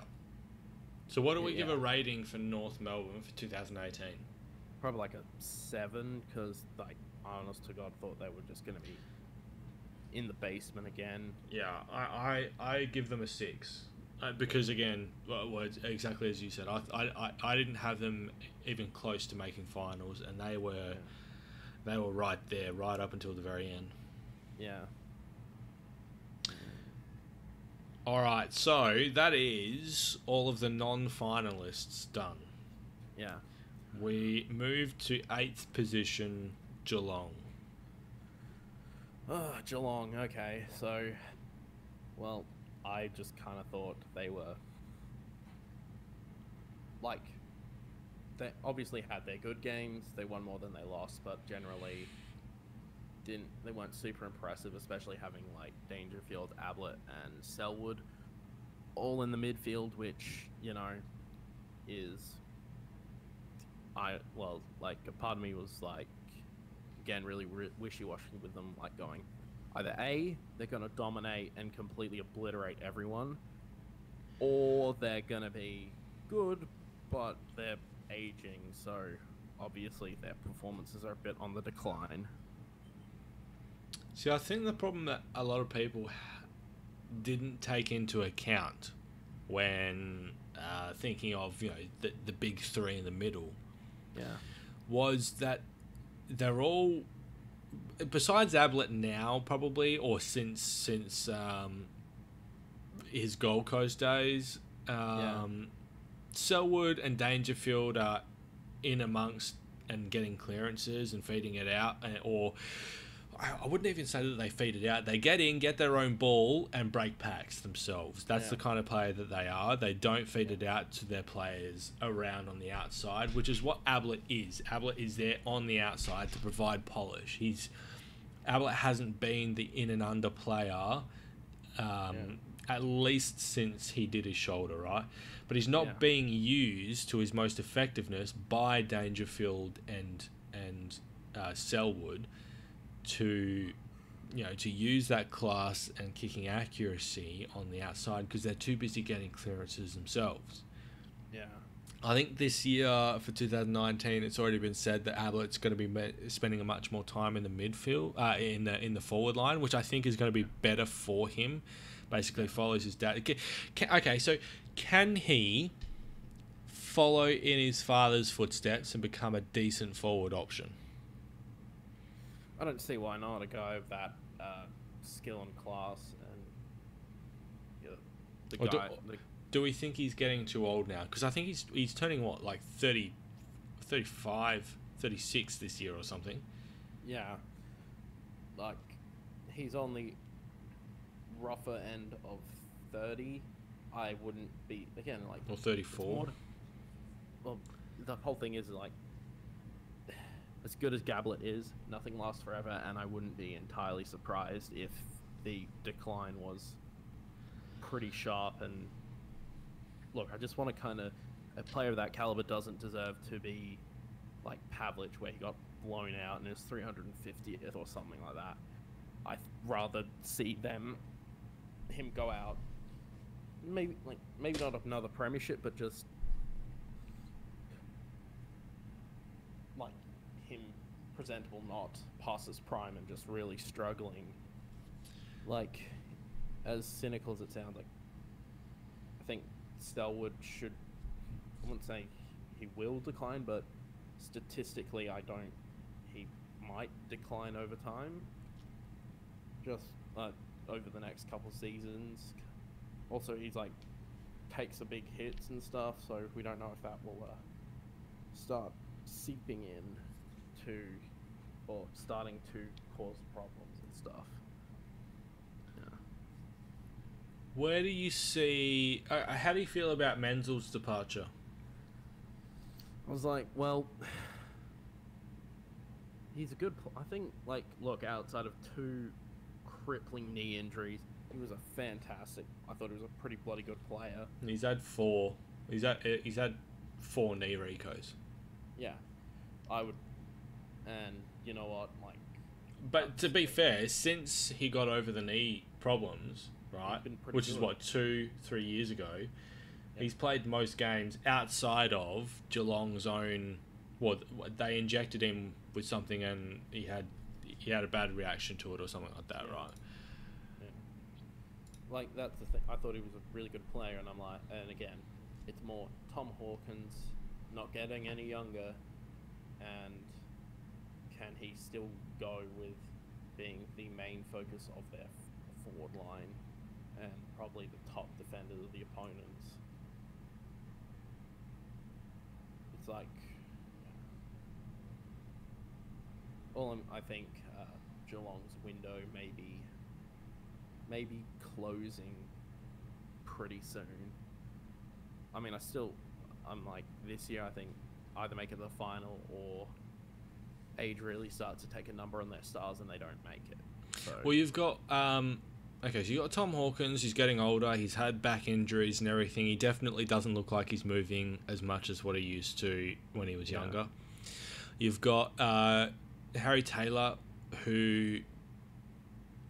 So what do we give a rating for North Melbourne for 2018? Probably like a 7, because, like, honest to God, thought they were just going to be in the basement again. Yeah, I give them a 6. Because again, well, it's exactly as you said, I didn't have them even close to making finals, and they were right there, right up until the very end. Yeah. All right, so that is all of the non-finalists done. Yeah. We moved to 8th position, Geelong. Oh, Geelong. Okay, so, well, I just kind of thought they were, like, they obviously had their good games. They won more than they lost, but generally they weren't super impressive, especially having, like, Dangerfield, Ablett, and Selwood all in the midfield, which, you know, is, like, a part of me was, like, again, really wishy-washy with them, like, going, either A, they're going to dominate and completely obliterate everyone, or they're going to be good, but they're aging, so obviously their performances are a bit on the decline. See, I think the problem that a lot of people didn't take into account when thinking of, you know, the big three in the middle, was that they're all, besides Ablett now probably, or since his Gold Coast days, Selwood and Dangerfield are in amongst and getting clearances and feeding it out, or I wouldn't even say that they feed it out. They get in, get their own ball, and break packs themselves. That's the kind of player that they are. They don't feed it out to their players around on the outside, which is what Ablett is. Ablett is there on the outside to provide polish. Ablett hasn't been the in and under player, at least since he did his shoulder, right? But he's not being used to his most effectiveness by Dangerfield and Selwood to use that class and kicking accuracy on the outside, because they're too busy getting clearances themselves. Yeah. I think this year for 2019, it's already been said that Ablett's going to be spending much more time in the midfield, in the forward line, which I think is going to be better for him. Basically, follows his dad. Okay, so can he follow in his father's footsteps and become a decent forward option? I don't see why not. A guy of that skill and class, and do we think he's getting too old now? Because I think he's turning, what, like 30, 35, 36 this year or something. Yeah. Like, he's on the rougher end of 30. I wouldn't be, again, like... Or 34. Well, the whole thing is, like, as good as Gablett is, nothing lasts forever, and I wouldn't be entirely surprised if the decline was pretty sharp. And look, I just want to kind of, a player of that caliber doesn't deserve to be like Pavlich, where he got blown out in his 350th or something like that. I'd rather see him go out, maybe not another premiership, but just like him presentable, not past his prime and just really struggling. Like, as cynical as it sounds, like, I think Selwood should, I wouldn't say he will decline, but statistically he might decline over time, just over the next couple seasons, Also, he's like takes the big hits and stuff, so we don't know if that will start seeping in to or starting to cause problems and stuff. Yeah. Where do you see? How do you feel about Menzel's departure? I was like, well, he's a good. I think, like, look, outside of 2 crippling knee injuries, he was a fantastic. I thought he was a pretty bloody good player. He's had 4. He's had 4 knee recos. Yeah, I would. And you know what, like. But to be fair, since he got over the knee problems, right, which is what 2-3 years ago, he's played most games outside of Geelong's own. Well, they injected him with something, and he had a bad reaction to it or something like that, right? Yeah. Like, that's the thing. I thought he was a really good player, and I'm like, and again, it's more Tom Hawkins not getting any younger, and can he still go with being the main focus of their forward line and probably the top defender of the opponents? It's like, I think Geelong's window may be closing pretty soon. I mean, I'm like, this year I think either make it the final or age really starts to take a number on their stars and they don't make it. So. Well, you've got so you got Tom Hawkins. He's getting older. He's had back injuries and everything. He definitely doesn't look like he's moving as much as what he used to when he was younger. You've got Harry Taylor, who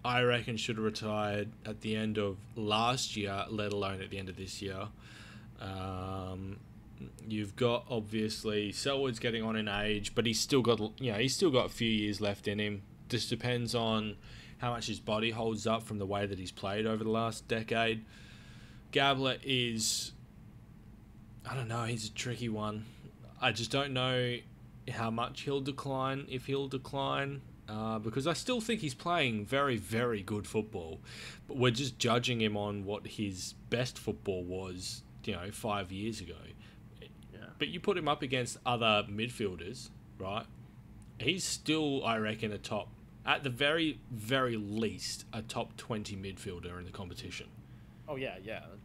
I reckon should have retired at the end of last year, let alone at the end of this year. You've got obviously Selwood's getting on in age, but he's still got a few years left in him. Just depends on how much his body holds up from the way that he's played over the last decade. Gabler is, I don't know, he's a tricky one. I just don't know how much he'll decline, if he'll decline, because I still think he's playing very, very good football, but we're just judging him on what his best football was, 5 years ago. Yeah. But you put him up against other midfielders, right? He's still, I reckon, at the very, very least, a top 20 midfielder in the competition. Oh yeah,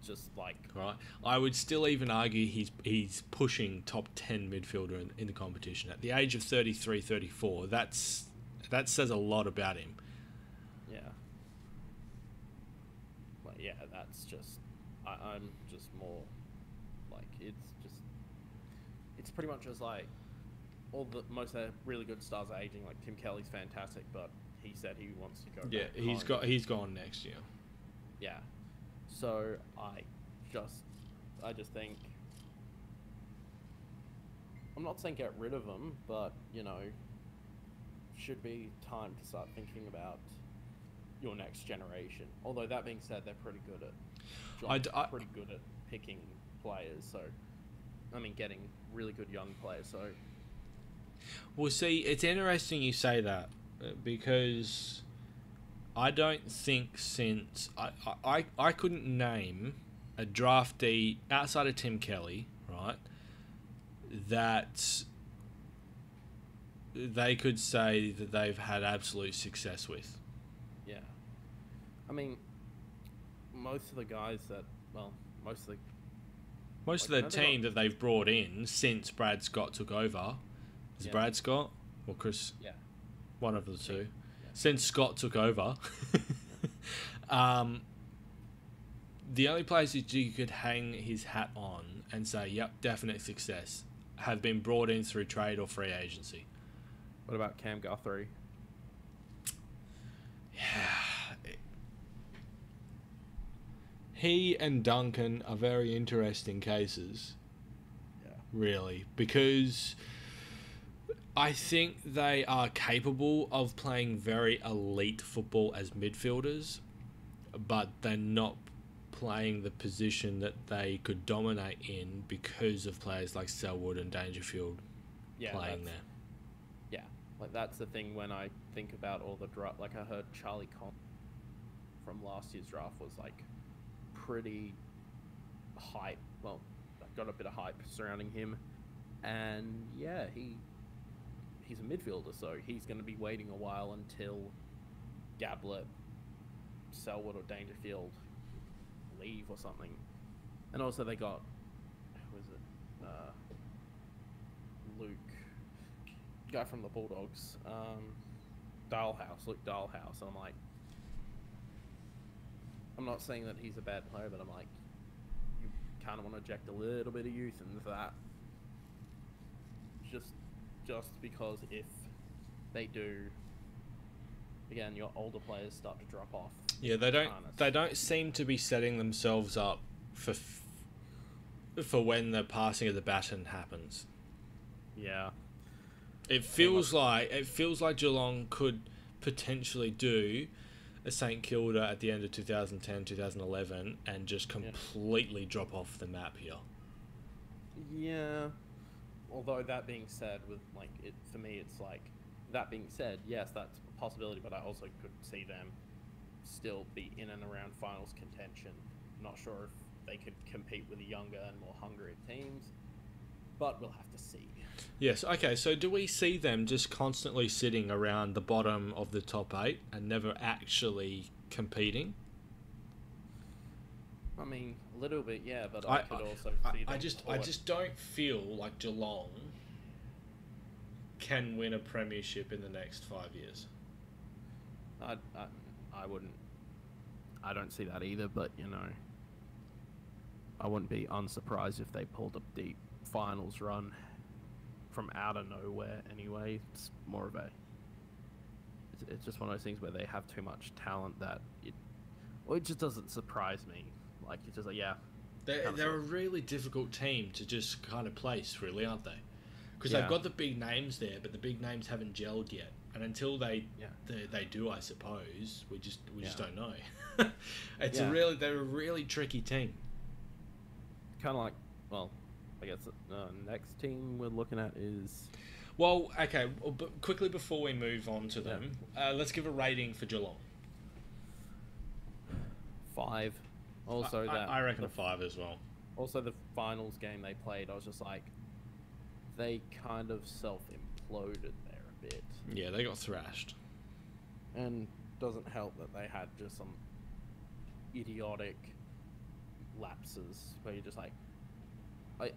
just like right. I would still even argue he's pushing top 10 midfielder in the competition at the age of 33, 34. That says a lot about him. Yeah. But yeah, that's just I'm just more like it's pretty much just like most of the really good stars are aging. Like Tim Kelly's fantastic, but he said he wants to go. Yeah, back he's gone next year. Yeah. So I just think I'm not saying get rid of them, but should be time to start thinking about your next generation. Although that being said, they're pretty good at picking players. So I mean, getting really good young players. So well, see, it's interesting you say that because I don't think since I couldn't name a draftee outside of Tim Kelly, right, that they could say that they've had absolute success with. Yeah. I mean, most of the team that they've brought in since Brad Scott took over, Brad Scott or Chris? Yeah. One of the two. Yeah. Since Scott took over, the only players that you could hang his hat on and say, yep, definite success, have been brought in through trade or free agency. What about Cam Guthrie? Yeah. He and Duncan are very interesting cases. Yeah. Really, because I think they are capable of playing very elite football as midfielders, but they're not playing the position that they could dominate in because of players like Selwood and Dangerfield playing there. Yeah, like that's the thing when I think about all the draft. Like I heard Charlie Con from last year's draft was like pretty hype. Well, got a bit of hype surrounding him, and yeah, he's a midfielder, so he's going to be waiting a while until Gablett, Selwood, or Dangerfield leave or something. And also they got, who is it? Luke, guy from the Bulldogs, Luke Dalhouse. And I'm like, I'm not saying that he's a bad player, but I'm like, you kind of want to inject a little bit of youth into that. Just because if they do, again, your older players start to drop off. Yeah, they don't seem to be setting themselves up for when the passing of the baton happens. Yeah. It feels like Geelong could potentially do a St Kilda at the end of 2010, 2011 and just completely drop off the map here. Yeah. Although that being said, for me, it's like, that being said, yes, that's a possibility, but I also could see them still be in and around finals contention. Not sure if they could compete with the younger and more hungry teams, but we'll have to see. Yes, okay, so do we see them just constantly sitting around the bottom of the top 8 and never actually competing? I mean, a little bit, yeah, but I could also see them. I just don't feel like Geelong can win a premiership in the next 5 years. I wouldn't. I don't see that either, but, I wouldn't be unsurprised if they pulled a deep finals run from out of nowhere anyway. It's more of it's just one of those things where they have too much talent that it just doesn't surprise me. Like, it's just like, yeah. They're a really difficult team to just kind of place, really, aren't they? Because they've got the big names there, but the big names haven't gelled yet. And until they do, I suppose, we just don't know. They're a really tricky team. Kind of like, well, I guess the next team we're looking at is... Well, okay, but quickly before we move on to them, let's give a rating for Geelong. 5. Also, I reckon a 5 as well. Also, the finals game they played, I was just like, they kind of self-imploded there a bit. Yeah, they got thrashed. And doesn't help that they had just some idiotic lapses where you're just like,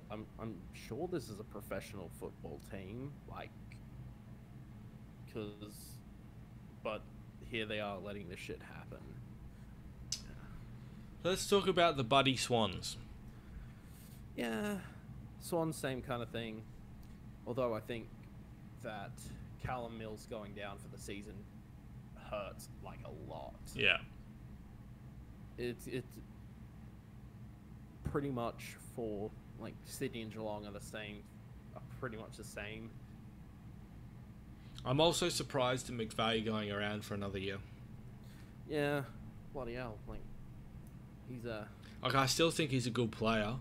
I'm sure this is a professional football team, but here they are letting this shit happen. Let's talk about the Buddy Swans. Yeah, Swans, same kind of thing. Although I think that Callum Mills going down for the season hurts a lot. Yeah. It's pretty much for Sydney and Geelong are pretty much the same. I'm also surprised at McVeigh going around for another year. Yeah, bloody hell! He's I still think he's a good player.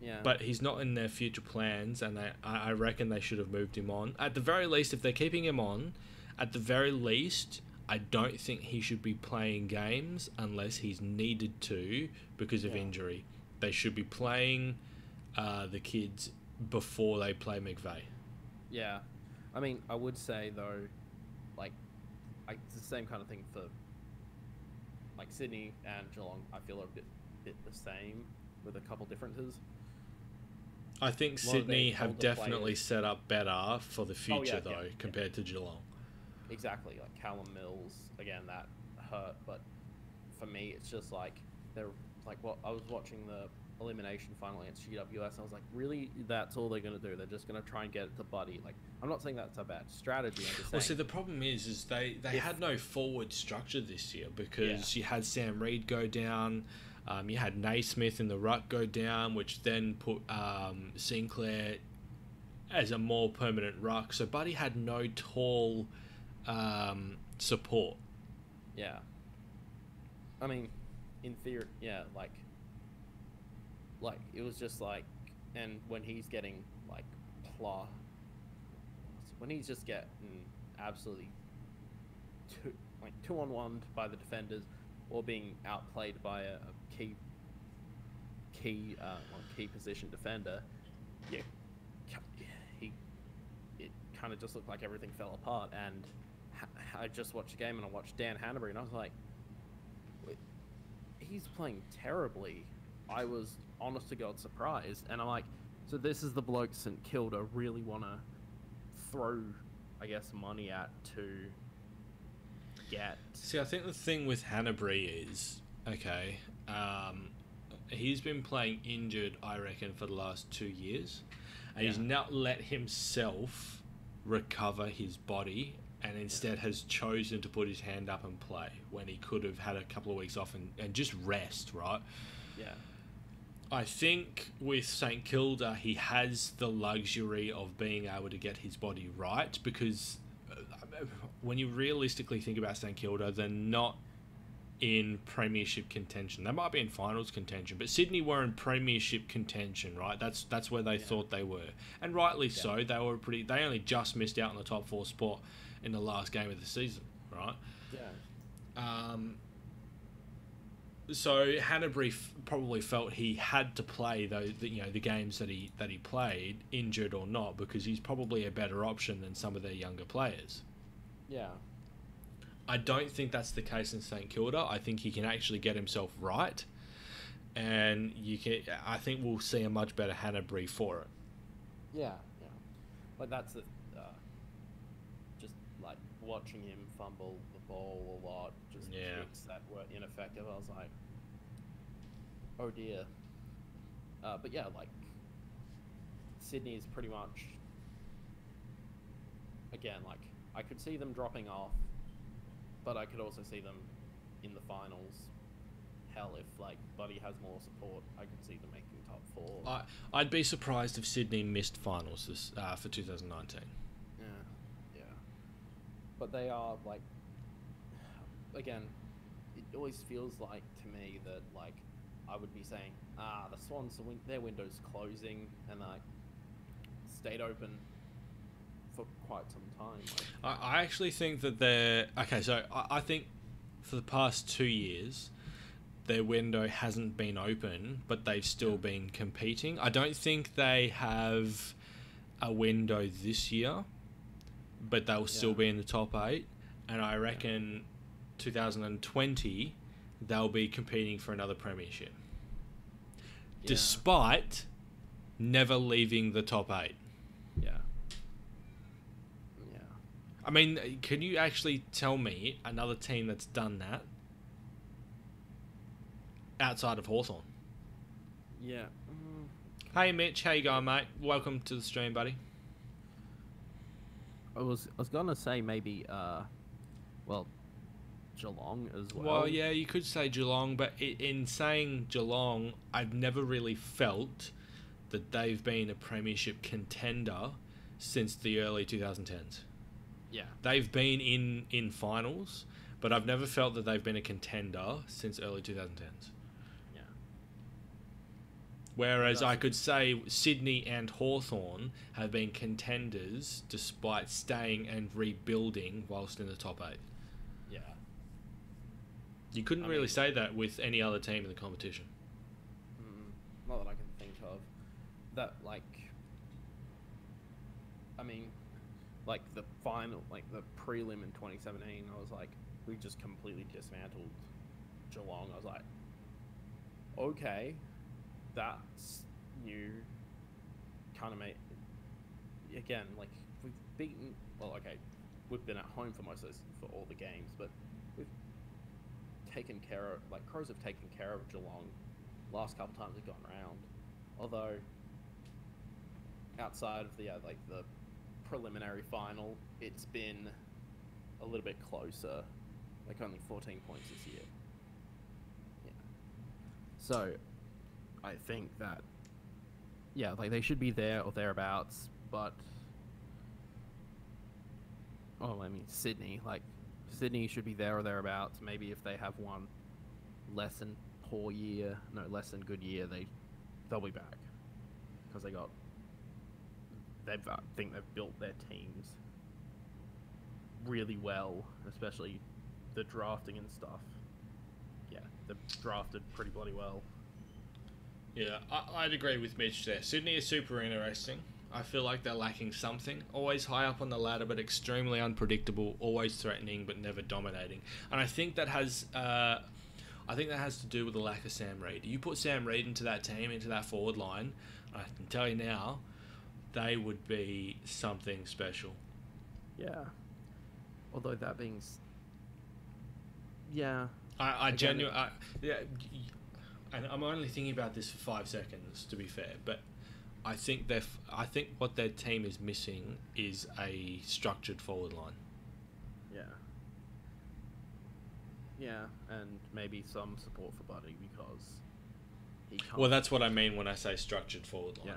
Yeah. But he's not in their future plans, and I reckon they should have moved him on. At the very least, if they're keeping him on, at the very least, I don't think he should be playing games unless he's needed to because of injury. They should be playing the kids before they play McVeigh. Yeah. I mean, I would say, though, it's the same kind of thing for, Sydney and Geelong, I feel are a bit the same with a couple differences. I think Sydney have definitely set up better for the future, compared to Geelong. Exactly. Callum Mills, again, that hurt. But for me, it's just they're I was watching the elimination final against GWS, and I was like, really, that's all they're going to do? They're just going to try and get it to Buddy. I'm not saying that's a bad strategy. I'm just saying. See, the problem is they had no forward structure this year because you had Sam Reid go down. You had Naismith in the ruck go down, which then put Sinclair as a more permanent ruck. So Buddy had no tall support. Yeah. I mean, in theory, it was just and when he's getting when he's just getting absolutely two-on-one by the defenders or being outplayed by a key key position defender, yeah, he it kind of just looked like everything fell apart. And I just watched the game and I watched Dan Hanbury and I was like, "Wait, he's playing terribly." I was honest to God surprised, and I'm like, so this is the bloke St Kilda really want to throw, I guess, money at to get. See, I think the thing with Hanbury is, okay, he's been playing injured, I reckon, for the last 2 years, and he's not let himself recover his body, and instead has chosen to put his hand up and play when he could have had a couple of weeks off and just rest, right? Yeah. I think with St Kilda, he has the luxury of being able to get his body right, because when you realistically think about St Kilda, they're not in premiership contention. They might be in finals contention, but Sydney were in premiership contention, right? That's where they thought they were, and rightly so. They were They only just missed out on the top 4 spot in the last game of the season, right? Yeah. So Hanbury probably felt he had to play the games that he played, injured or not, because he's probably a better option than some of their younger players. Yeah. I don't think that's the case in St Kilda. I think he can actually get himself right, and I think we'll see a much better Hanbury for it. Yeah. Like that's just like watching him fumble the ball a lot, just kicks that were ineffective. I was like, oh dear. But yeah, like Sydney is pretty much, again, like I could see them dropping off, but I could also see them in the finals. Hell, if like Buddy has more support, I could see them making top 4. I'd be surprised if Sydney missed finals for 2019. Yeah. But they are like, again, it always feels like to me that like I would be saying, the Swans, their window's closing, and like stayed open for quite some time. Like, I actually think that they're okay. So I think for the past 2 years, their window hasn't been open, but they've still been competing. I don't think they have a window this year, but they'll still be in the top 8. And I reckon 2020, they'll be competing for another premiership, despite never leaving the top 8. Yeah. I mean, can you actually tell me another team that's done that outside of Hawthorn? Yeah. Hey Mitch, how you going, mate? Welcome to the stream, buddy. I was gonna say maybe Geelong as well. Well, yeah, you could say Geelong, but in saying Geelong, I've never really felt that they've been a premiership contender since the early 2010s. Yeah. They've been in finals, but I've never felt that they've been a contender since early 2010s. Yeah. Whereas I could say Sydney and Hawthorn have been contenders despite staying and rebuilding whilst in the top 8. Yeah. You couldn't really say that with any other team in the competition. Not that I can think of. That, like... I mean, like, the final... Like, the prelim in 2017, I was like... We just completely dismantled Geelong. I was like... Okay. That's new. Kind of made... Again, like, we've beaten... Well, okay. We've been at home for for all the games, but... We've taken care of, like, Crows have taken care of Geelong last couple times they've gone round. Although, outside of the preliminary final, it's been a little bit closer, like only 14 points this year. Yeah. So, I think that, like they should be there or thereabouts, but, Sydney should be there or thereabouts. Maybe if they have one less than good year, they'll be back because I think they've built their teams really well, especially the drafting and stuff. Yeah, they've drafted pretty bloody well. Yeah, I'd agree with Mitch there. Sydney is super interesting. I feel like they're lacking something. Always high up on the ladder, but extremely unpredictable. Always threatening, but never dominating. And I think that has, to do with the lack of Sam Reid. You put Sam Reid into that team, into that forward line, I can tell you now, they would be something special. Yeah. Although that being, yeah. I genuinely, yeah. And I'm only thinking about this for 5 seconds, to be fair, but I think what their team is missing is a structured forward line. Yeah. Yeah, and maybe some support for Buddy because he can't. Well, that's what I mean when I say structured forward line.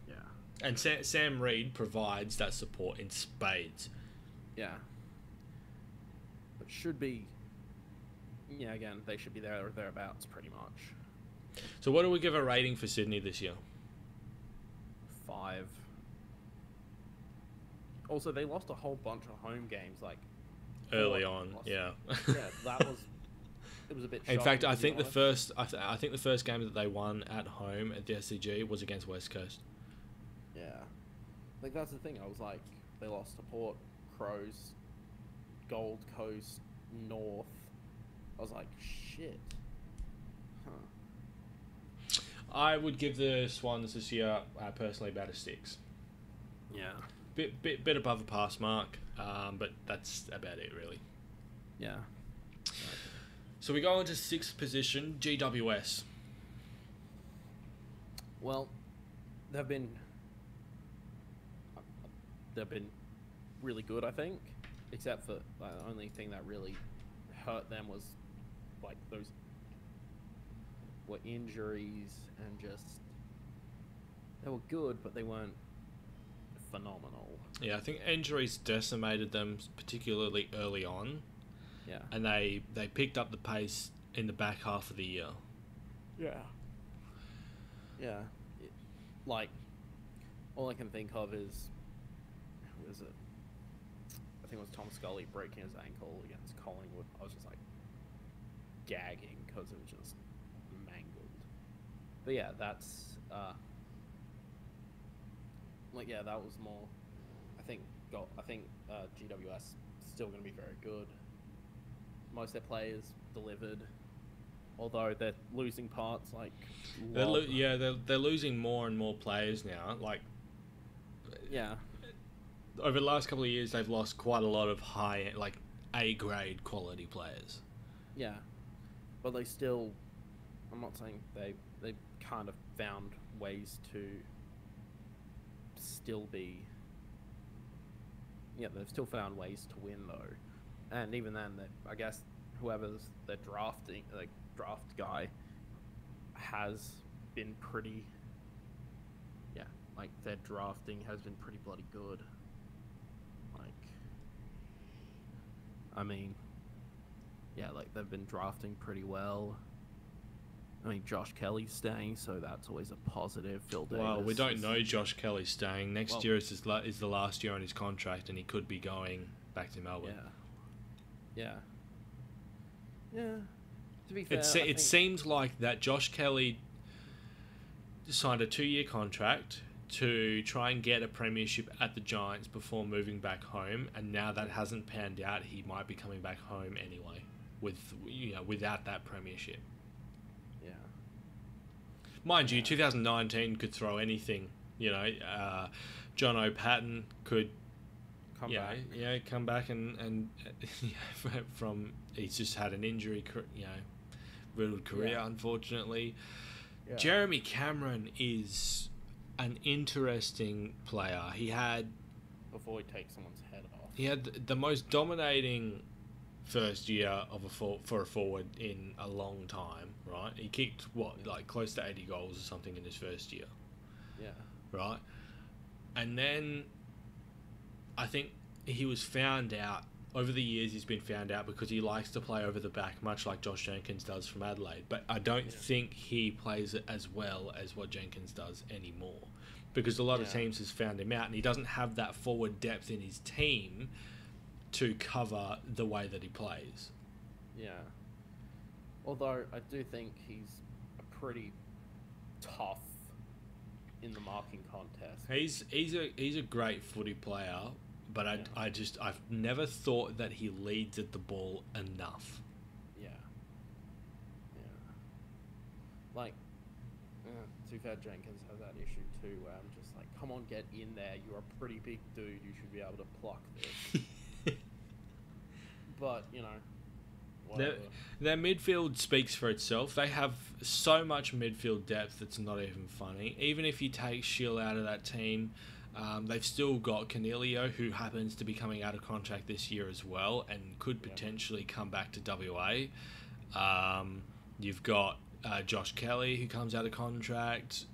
Yeah. Yeah. And Sam Reid provides that support in spades. Yeah. It should be. Yeah, again, they should be there or thereabouts, pretty much. So what do we give a rating for Sydney this year? 5. Also, they lost a whole bunch of home games, like early on. Yeah. Yeah, that was. It was a bit. In fact, I think the first game that they won at home at the SCG was against West Coast. Yeah, like that's the thing. I was like, they lost to Port, Crows, Gold Coast, North. I was like, shit. Huh. I would give the Swans this year personally about a 6. Yeah. Bit above a pass mark, but that's about it really. Yeah. So we go into 6th position, GWS. Well, they've been really good, I think, except for the only thing that really hurt them was like those were injuries and just they were good, but they weren't phenomenal. Yeah, I think injuries decimated them, particularly early on. Yeah. And they picked up the pace in the back half of the year. Yeah. Yeah. Like, all I can think of is, who is it? I think it was Tom Scully breaking his ankle against Collingwood. I was just like gagging because it was just mangled. But yeah, that's that was more. I think GWS still going to be very good. Most of their players delivered, although they're losing parts like. They're losing more and more players now. Like, yeah, over the last couple of years, they've lost quite a lot of high, like A-grade quality players. Yeah, but they still. I'm not saying they kind of found ways to still be. Yeah, they've still found ways to win though. And even then, I guess whoever's the draft guy has been pretty. Yeah, like their drafting has been pretty bloody good. Like, I mean, yeah, like they've been drafting pretty well. I mean, Josh Kelly's staying, so that's always a positive. Phil Davis. Well, we don't know Josh Kelly's staying. Next year is the last year on his contract, and he could be going back to Melbourne. Yeah. To be fair, it seems like that Josh Kelly signed a 2-year contract to try and get a premiership at the Giants before moving back home, and now that hasn't panned out, he might be coming back home anyway without that premiership. Yeah. Mind you, 2019 could throw anything. John O'Patton could come back and from he's just had an injury, riddled career, unfortunately. Yeah. Jeremy Cameron is an interesting player. Before he takes someone's head off. He had the most dominating first year of for a forward in a long time, right? He kicked close to 80 goals or something in his first year. Yeah. Right? And then I think he was found out. Over the years, he's been found out because he likes to play over the back, much like Josh Jenkins does from Adelaide. But I don't think he plays it as well as what Jenkins does anymore, because a lot of teams has found him out, and he doesn't have that forward depth in his team to cover the way that he plays. Yeah. Although I do think he's a pretty tough in the marking contest. He's a great footy player, but I've never thought that he leads at the ball enough. Yeah. Like, too fair, Jenkins has that issue too, where I'm just like, come on, get in there. You're a pretty big dude. You should be able to pluck this. But, whatever. Their midfield speaks for itself. They have so much midfield depth, it's not even funny. Even if you take Shield out of that team, they've still got Cornelio, who happens to be coming out of contract this year as well, and could potentially come back to WA. You've got Josh Kelly, who comes out of contract.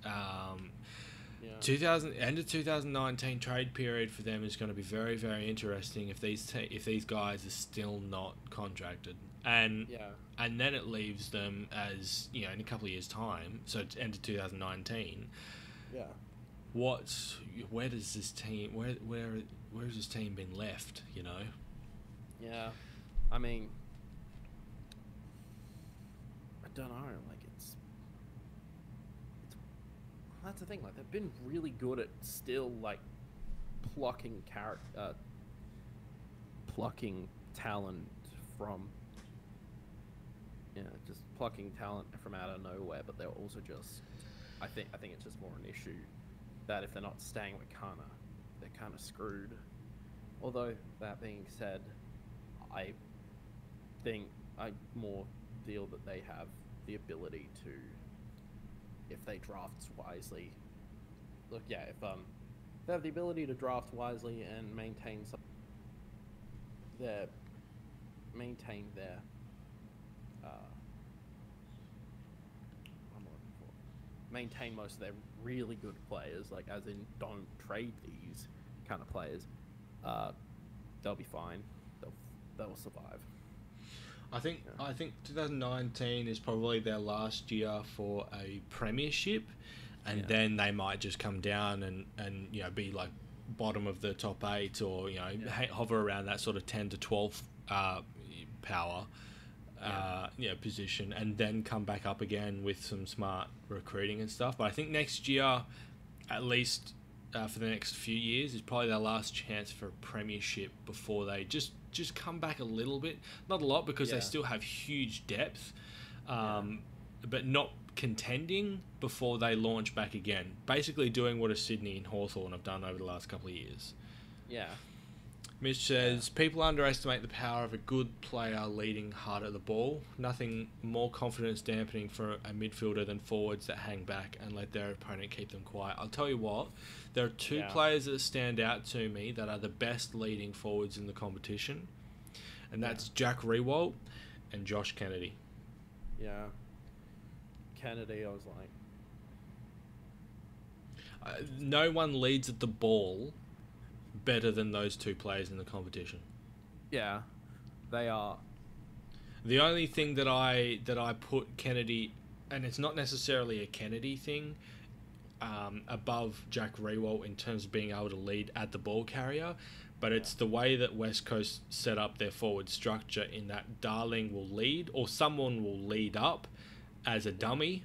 End of 2019 trade period for them is going to be very, very interesting if these guys are still not contracted, and then it leaves them as in a couple of years' time. So it's end of 2019. Where does this team where has this team been left? Yeah, I mean, I don't know. Like it's that's the thing. Like they've been really good at still like plucking talent from just plucking talent from out of nowhere. But they're also just I think it's just more an issue that if they're not staying with Kana, they're kind of screwed. Although that being said, I think I more feel that they have the ability to, if they draft wisely. Look, if they have the ability to draft wisely and maintain their maintain most of their really good players, like as in don't trade these kind of players, they'll be fine. They'll survive. I think 2019 is probably their last year for a premiership, and then they might just come down and be like bottom of the top 8 or hover around that sort of 10 to 12 power position, and then come back up again with some smart recruiting and stuff. But I think next year, at least for the next few years, is probably their last chance for a premiership before they just come back a little bit. Not a lot, because they still have huge depth, but not contending before they launch back again. Basically doing what a Sydney and Hawthorn have done over the last couple of years. Yeah. Mitch says, people underestimate the power of a good player leading hard at the ball. Nothing more confidence dampening for a midfielder than forwards that hang back and let their opponent keep them quiet. I'll tell you what, there are two players that stand out to me that are the best leading forwards in the competition, and that's Jack Riewoldt and Josh Kennedy. Yeah. Kennedy, I was like... no one leads at the ball better than those two players in the competition. Yeah, they are. The only thing that I put Kennedy, and it's not necessarily a Kennedy thing, above Jack Riewoldt in terms of being able to lead at the ball carrier, but it's the way that West Coast set up their forward structure, in that Darling will lead, or someone will lead up as a dummy,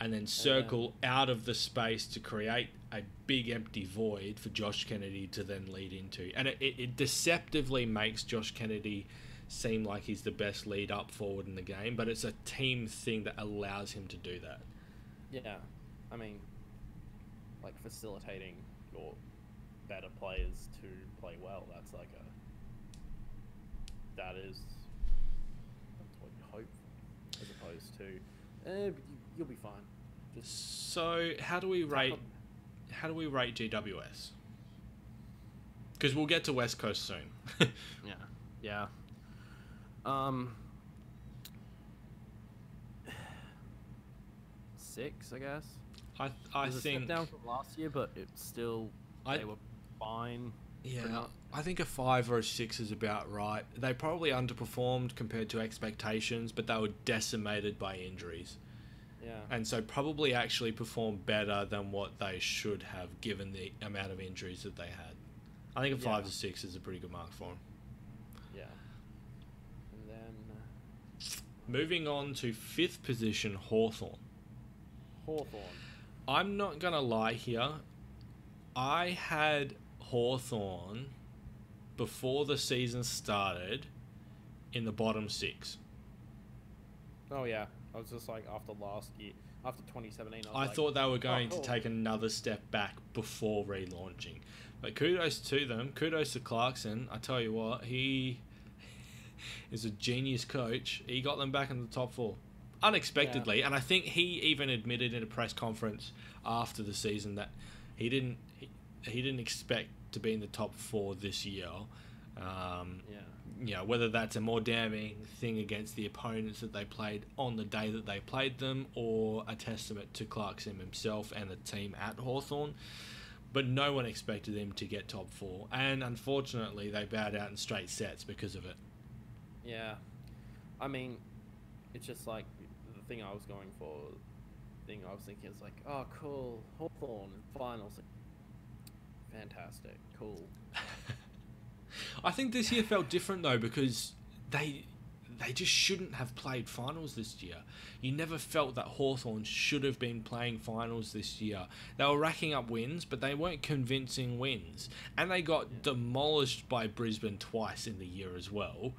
and then circle out of the space to create a big empty void for Josh Kennedy to then lead into. And it deceptively makes Josh Kennedy seem like he's the best lead up forward in the game, but it's a team thing that allows him to do that. Yeah, I mean, like facilitating your better players to play well, that's what you hope, as opposed to you'll be fine. So how do we rate GWS? Because we'll get to West Coast soon. Yeah. 6, I guess. I think a step down from last year, but it's still they were fine. Yeah, I think a 5 or a 6 is about right. They probably underperformed compared to expectations, but they were decimated by injuries. Yeah. And so probably actually performed better than what they should have, given the amount of injuries that they had. I think a 5 to 6 is a pretty good mark for them. Yeah. And then... moving on to 5th position, Hawthorn. Hawthorn. I'm not gonna lie here. I had Hawthorn before the season started in the bottom 6. Oh yeah, I was just like after last year, after 2017. I like, thought they were going cool. to take another step back before relaunching. But kudos to them. Kudos to Clarkson. I tell you what, he is a genius coach. He got them back in the top 4 unexpectedly, and I think he even admitted in a press conference after the season that he didn't expect to be in the top 4 this year. You know, whether that's a more damning thing against the opponents that they played on the day that they played them, or a testament to Clarkson himself and the team at Hawthorn. But no one expected him to get top 4, and unfortunately they bowed out in straight sets because of it. Yeah, I mean, it's just like the thing I was going for. Thing I was thinking is like, oh, cool, Hawthorn finals, fantastic, cool. I think this year felt different though, because they just shouldn't have played finals this year. You never felt that Hawthorn should have been playing finals this year. They were racking up wins, but they weren't convincing wins. And they got demolished by Brisbane twice in the year as well.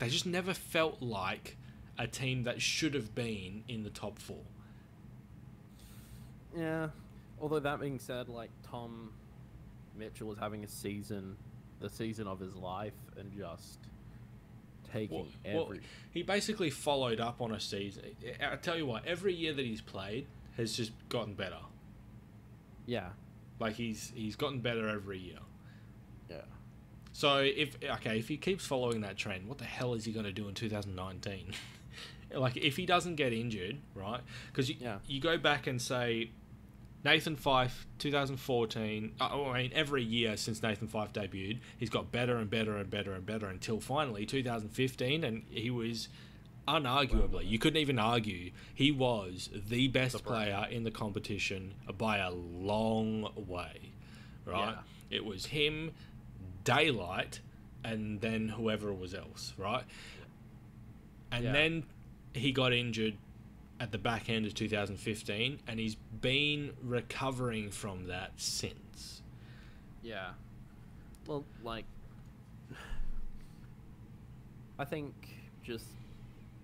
They just never felt like a team that should have been in the top 4. Yeah, although that being said, like Tom Mitchell was having the season of his life, and just taking every... he basically followed up on a season. I tell you what, every year that he's played has just gotten better. Yeah. Like, he's gotten better every year. Yeah. So, if he keeps following that trend, what the hell is he going to do in 2019? Like, if he doesn't get injured, right? Because you go back and say... Nathan Fyfe, 2014, every year since Nathan Fyfe debuted, he's got better and better and better and better until finally 2015, and he was unarguably, you couldn't even argue, he was the best player in the competition by a long way, right? Yeah. It was him, Daylight, and then whoever was else, right? And then he got injured at the back end of 2015, and he's been recovering from that since. Yeah. Well, like, I think just,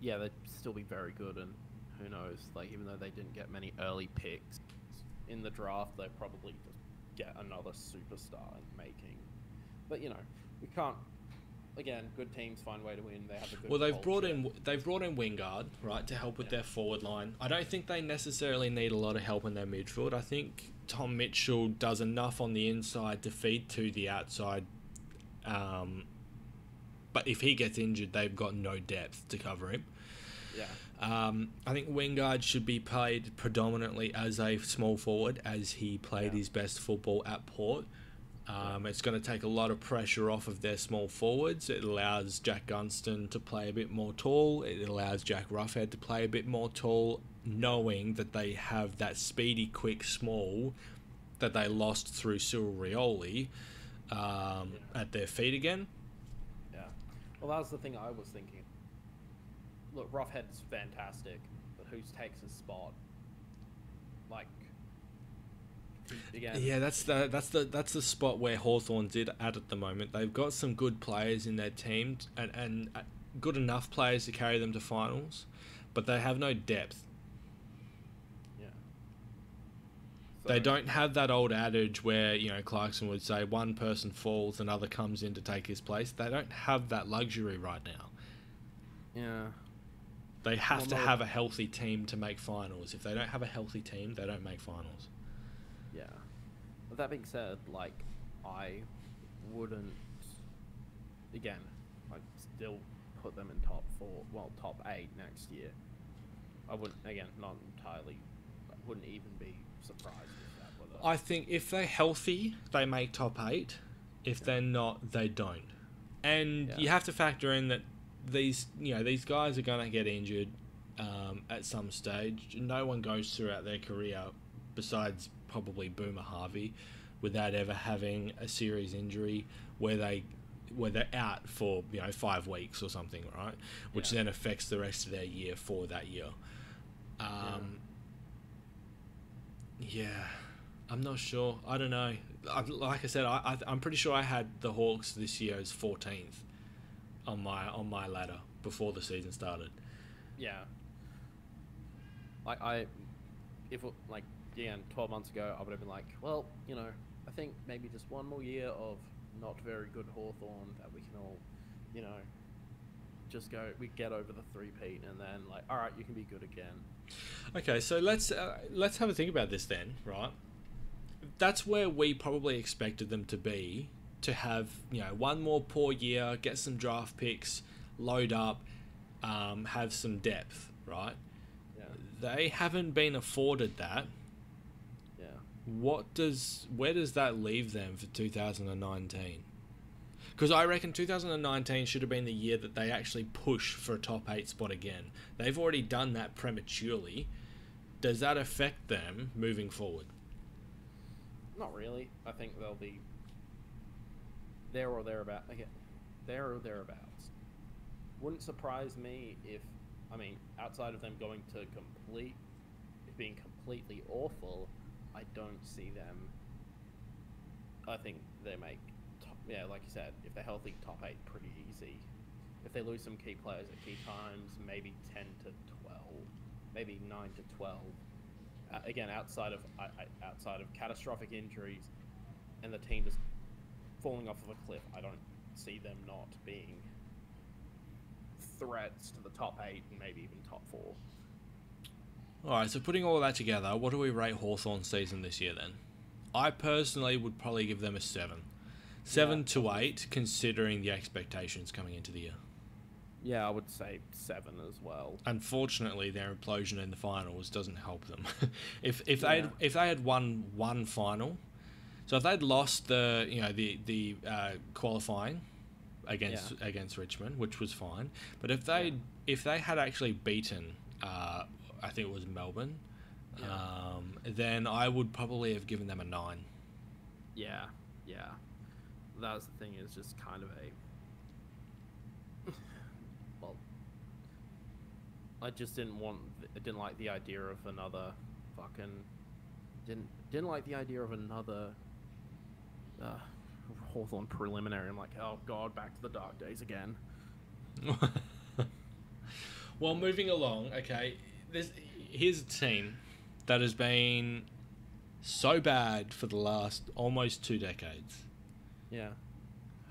they'd still be very good, and who knows, like, even though they didn't get many early picks in the draft, they'll probably just get another superstar in the making. But, you know, we can't... Again, good teams find a way to win. They have a good they've brought in Wingard, right, to help with their forward line. I don't think they necessarily need a lot of help in their midfield. I think Tom Mitchell does enough on the inside to feed to the outside. But if he gets injured, they've got no depth to cover him. Yeah. I think Wingard should be played predominantly as a small forward, as he played his best football at Port. It's going to take a lot of pressure off of their small forwards. It allows Jack Gunston to play a bit more tall. It allows Jack Roughhead to play a bit more tall, knowing that they have that speedy, quick, small that they lost through Cyril Rioli at their feet again. Yeah. Well, that was the thing I was thinking. Look, Roughhead's fantastic, but who takes his spot? Like... Again. Yeah, that's the spot where Hawthorn's at the moment. They've got some good players in their team and good enough players to carry them to finals, but they have no depth. Yeah. They don't have that old adage where, you know, Clarkson would say one person falls, another comes in to take his place. They don't have that luxury right now. Yeah. They have to have a healthy team to make finals. If they don't have a healthy team, they don't make finals. Yeah. With that being said, like, I wouldn't, again, I'd still put them in top 8 next year. I wouldn't, again, not entirely, I wouldn't even be surprised with that. I think if they're healthy, they make top 8. If they're not, they don't. And you have to factor in that these guys are going to get injured at some stage. No one goes throughout their career, besides probably Boomer Harvey, without ever having a serious injury where they're out for 5 weeks or something, right? Which then affects the rest of their year for that year. Yeah, I'm not sure. I don't know. Like I said, I'm pretty sure I had the Hawks this year as 14th on my ladder before the season started. Yeah. Like if like again 12 months ago, I would have been like, well, I think maybe just one more year of not very good Hawthorn that we can all, just we get over the three-peat, and then like, all right, you can be good again. Okay, so let's have a think about this then, right? That's where we probably expected them to be, to have one more poor year, get some draft picks, load up, have some depth, right? Yeah. They haven't been afforded that. Yeah. Where does that leave them for 2019? Because I reckon 2019 should have been the year that they actually push for a top 8 spot again. They've already done that prematurely. Does that affect them moving forward? Not really. I think they'll be there or thereabouts. Again, there or thereabouts. Wouldn't surprise me if, outside of them going to being completely awful, I don't see them. I think they make, like you said, if they're healthy, top 8 pretty easy. If they lose some key players at key times, maybe 10 to 12, maybe 9 to 12. Again, outside of catastrophic injuries and the team just falling off of a cliff, I don't see them not being threats to the top 8 and maybe even top 4. Alright, so putting all of that together, what do we rate Hawthorn's season this year then? I personally would probably give them a 7. 7 to 8, considering the expectations coming into the year. Yeah, I would say 7 as well. Unfortunately, their implosion in the finals doesn't help them. if they had won one final, so if they'd lost the qualifying against Richmond, which was fine, but if they had actually beaten, I think it was Melbourne, then I would probably have given them a 9. Yeah. That was the thing. Is just kind of well, I just didn't like the idea of another didn't like the idea of another Hawthorn preliminary. I'm like, oh god, back to the dark days again. Well, moving along, okay, here's a team that has been so bad for the last almost 2 decades. Yeah.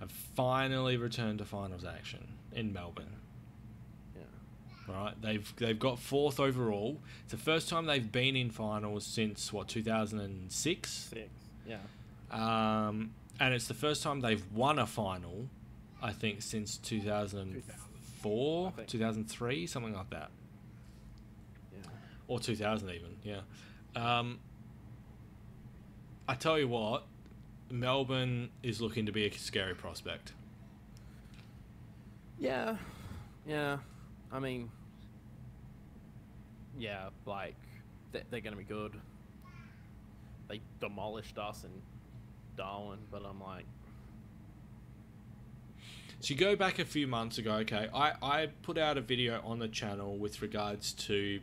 Have finally returned to finals action in Melbourne. Yeah. Right? They've got 4th overall. It's the first time they've been in finals since 2006. Yeah. And it's the first time they've won a final, I think, since 2004, 2003, something like that. Yeah. Or 2000 even. Yeah. I tell you what, Melbourne is looking to be a scary prospect. Yeah. Like, they're going to be good. They demolished us in Darwin, but I'm like... So you go back a few months ago, okay, I put out a video on the channel with regards to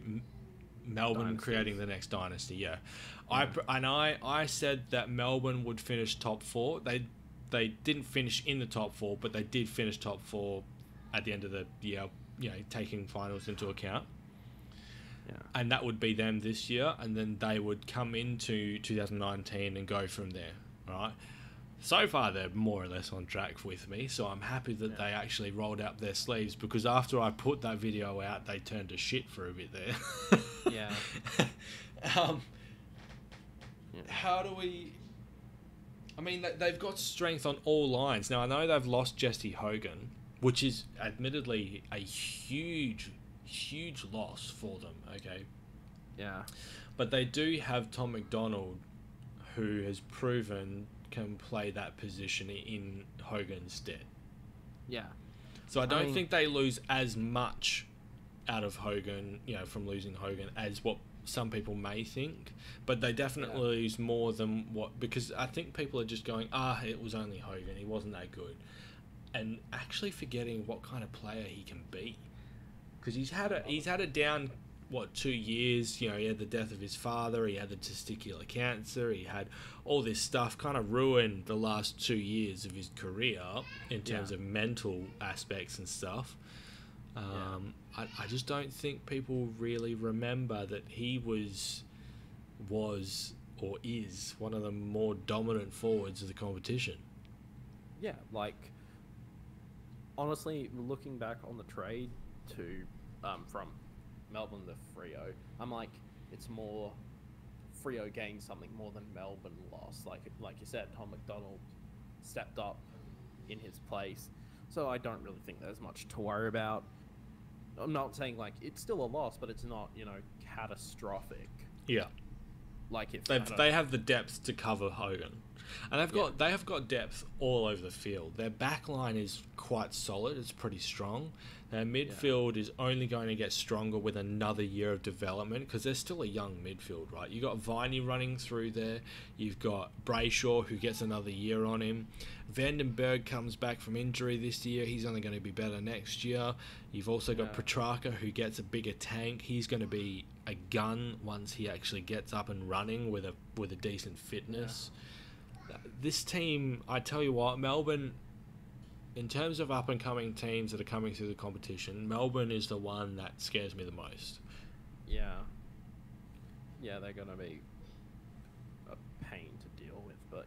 Melbourne creating the next dynasty, yeah. I said that Melbourne would finish top 4. They didn't finish in the top 4, but they did finish top 4 at the end of the year, taking finals into account. Yeah. And that would be them this year, and then they would come into 2019 and go from there, right? So far, they're more or less on track with me, so I'm happy that they actually rolled up their sleeves, because after I put that video out, they turned to shit for a bit there. Yeah. How do we... they've got strength on all lines. Now, I know they've lost Jesse Hogan, which is admittedly a huge loss for them, okay? Yeah. But they do have Tom McDonald, who has proven can play that position in Hogan's stead. Yeah. So I don't think they lose as much out of Hogan, from losing Hogan, as what some people may think, but they definitely lose more than what, because I think people are just going, it was only Hogan, he wasn't that good, and actually forgetting what kind of player he can be, because he's had a down what, 2 years. You know, he had the death of his father, he had the testicular cancer, he had all this stuff kind of ruined the last 2 years of his career in terms of mental aspects and stuff. I just don't think people really remember that he was or is one of the more dominant forwards of the competition. Yeah, like, honestly, looking back on the trade to from Melbourne to Freo, I'm like, it's more Freo gained something more than Melbourne lost. Like you said, Tom McDonald stepped up in his place, so I don't really think there's much to worry about. I'm not saying, like, it's still a loss, but it's not, catastrophic. Yeah. Like, if they have the depth to cover Hogan, and they have got depth all over the field. Their back line is quite solid; it's pretty strong. Their midfield is only going to get stronger with another year of development because they're still a young midfield, right? You got Viney running through there. You've got Brayshaw, who gets another year on him. Vandenberg comes back from injury this year. He's only going to be better next year. You've also got Petrarca, who gets a bigger tank. He's going to be a gun once he actually gets up and running with a decent fitness. This team, I tell you what, Melbourne, in terms of up and coming teams that are coming through the competition, Melbourne is the one that scares me the most. Yeah, they're going to be a pain to deal with, but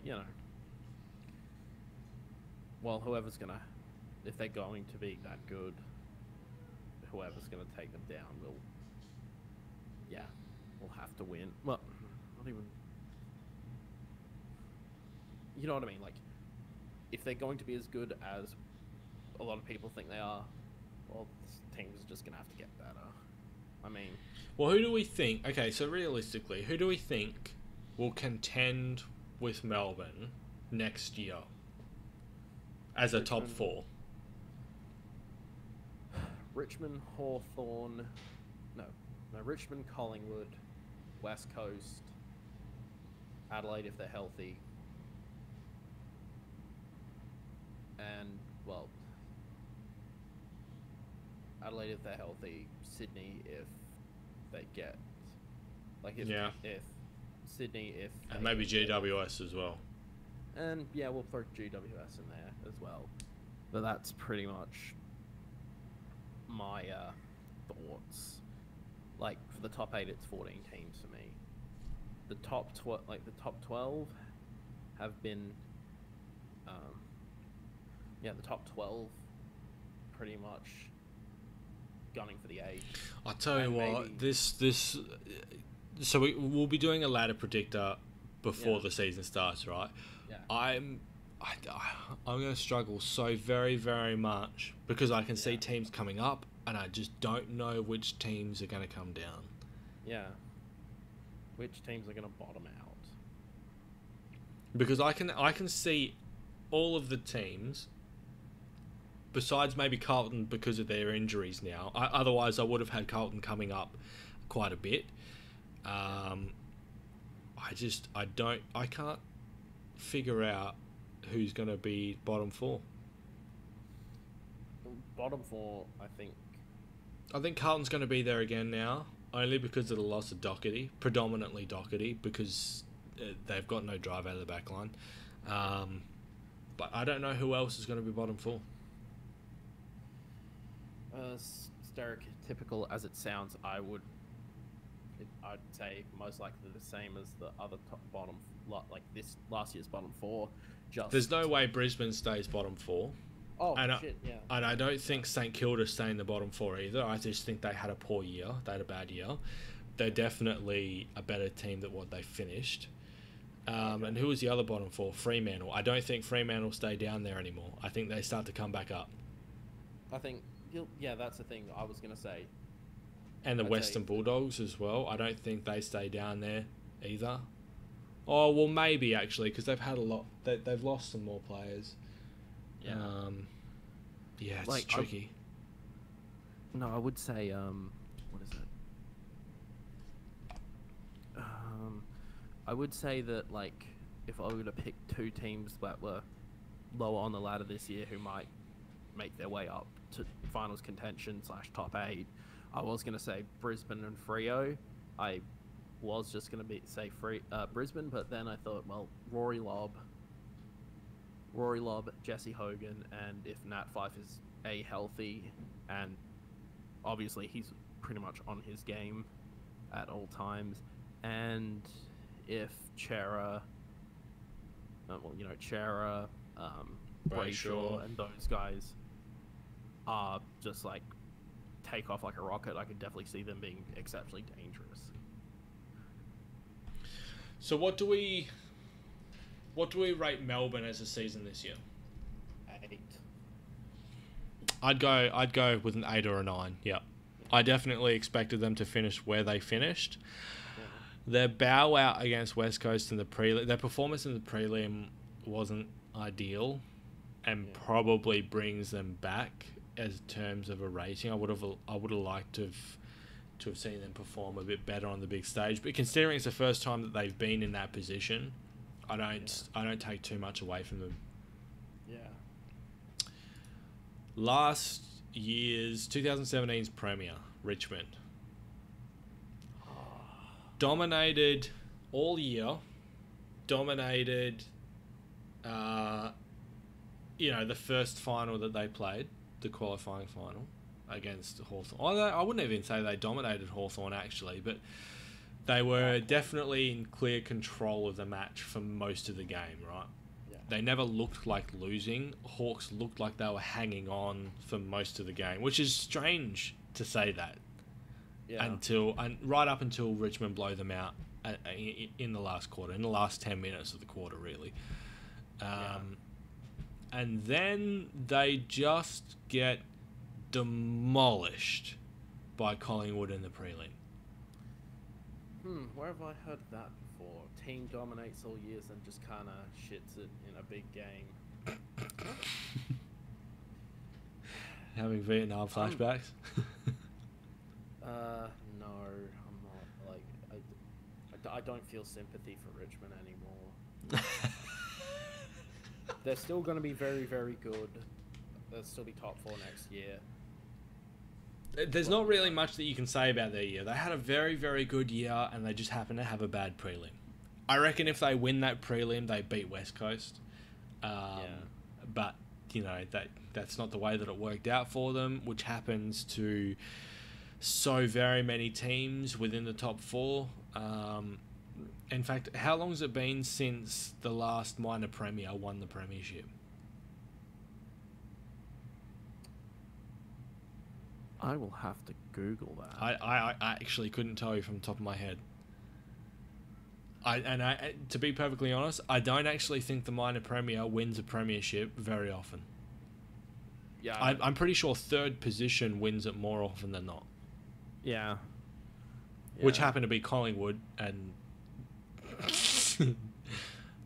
well, if they're going to be that good, whoever's going to take them down will have to win. Well, not even. You know what I mean? Like, if they're going to be as good as a lot of people think they are, well, this team's just going to have to get better. I mean... Well, who do we think... Okay, so realistically, who do we think will contend with Melbourne next year as a top four? Richmond, Hawthorn... No, Richmond, Collingwood, West Coast, Adelaide if they're healthy, and, well, Adelaide if they're healthy, Sydney if they get, like, if Sydney if and maybe GWS as well. And we'll throw GWS in there as well. But that's pretty much my thoughts. Like, for the top 8, it's 14 teams for me. The top 12 have been the top 12 pretty much gunning for the 8. I'll tell you what, so we'll be doing a ladder predictor before the season starts, right? Yeah. I'm going to struggle so very, very much because I can see teams coming up and I just don't know which teams are going to come down. Yeah. Which teams are going to bottom out? Because I can see all of the teams, besides maybe Carlton because of their injuries now. Otherwise, I would have had Carlton coming up quite a bit. I can't figure out who's going to be bottom 4. Bottom 4, I think Carlton's going to be there again now, only because of the loss of Doherty, predominantly Doherty, because they've got no drive out of the back line. But I don't know who else is going to be bottom 4. Stereotypical as it sounds, I'd say most likely the same as the other bottom, like this last year's bottom 4. There's no way Brisbane stays bottom 4. Oh, and shit, yeah. And I don't think St Kilda stay in the bottom 4 either. I just think they had a poor year. They had a bad year. They're definitely a better team than what they finished. And who was the other bottom 4? Fremantle. I don't think Fremantle stay down there anymore. I think they start to come back up. I think, that's the thing I was going to say. And the Western Bulldogs as well. I don't think they stay down there either. Oh, well, maybe actually, because they've had a lot. They've lost some more players. Yeah. It's like, tricky. I would say, what is it? I would say that, like, if I were to pick 2 teams that were lower on the ladder this year who might make their way up to finals contention / top 8, I was going to say Brisbane and Freo. I was just going to say Brisbane, but then I thought, well, Rory Lobb, Jesse Hogan, and if Nat Fyfe is healthy, and obviously he's pretty much on his game at all times, and if Chera, Brayshaw, and those guys are just like take off like a rocket, I could definitely see them being exceptionally dangerous. So what do we rate Melbourne as a season this year? 8. I'd go with an 8 or a 9. Yep. I definitely expected them to finish where they finished. Yeah. Their bow out against West Coast in the prelim, their performance in the prelim wasn't ideal, and probably brings them back as terms of a rating. I would have liked to have seen them perform a bit better on the big stage, but considering it's the first time that they've been in that position, I don't take too much away from them. Yeah. Last year's 2017's Premier, Richmond, dominated all year, dominated the first final that they played, the qualifying final against Hawthorn. I wouldn't even say they dominated Hawthorn actually, but they were definitely in clear control of the match for most of the game, right? Yeah. They never looked like losing. Hawks looked like they were hanging on for most of the game, which is strange to say that. Yeah. Right up until Richmond blow them out in the last quarter, in the last 10 minutes of the quarter, really. And then they just get demolished by Collingwood in the prelim. Where have I heard that before? Team dominates all years and just kind of shits it in a big game. Having Vietnam flashbacks? No, I'm not. Like, I don't feel sympathy for Richmond anymore. They're still going to be very, very good. They'll still be top 4 next year. There's not really much that you can say about their year. They had a very, very good year, and they just happen to have a bad prelim. I reckon if they win that prelim, they beat West Coast. But, that's not the way that it worked out for them, which happens to so very many teams within the top 4. In fact, how long has it been since the last minor premier won the premiership? I will have to Google that. I actually couldn't tell you from the top of my head. To be perfectly honest, I don't actually think the minor premier wins a premiership very often. Yeah, I'm pretty sure third position wins it more often than not. Yeah. Which happened to be Collingwood, and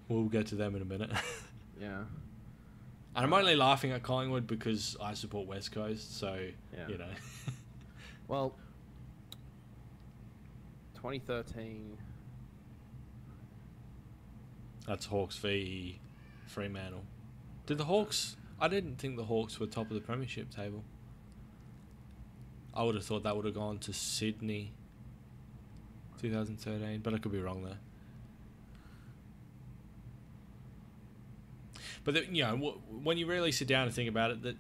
we'll get to them in a minute. Yeah. And I'm only laughing at Collingwood because I support West Coast, so, Well, 2013... That's Hawks v Fremantle. Did the Hawks... I didn't think the Hawks were top of the premiership table. I would have thought that would have gone to Sydney 2013, but I could be wrong there. But when you really sit down and think about it, that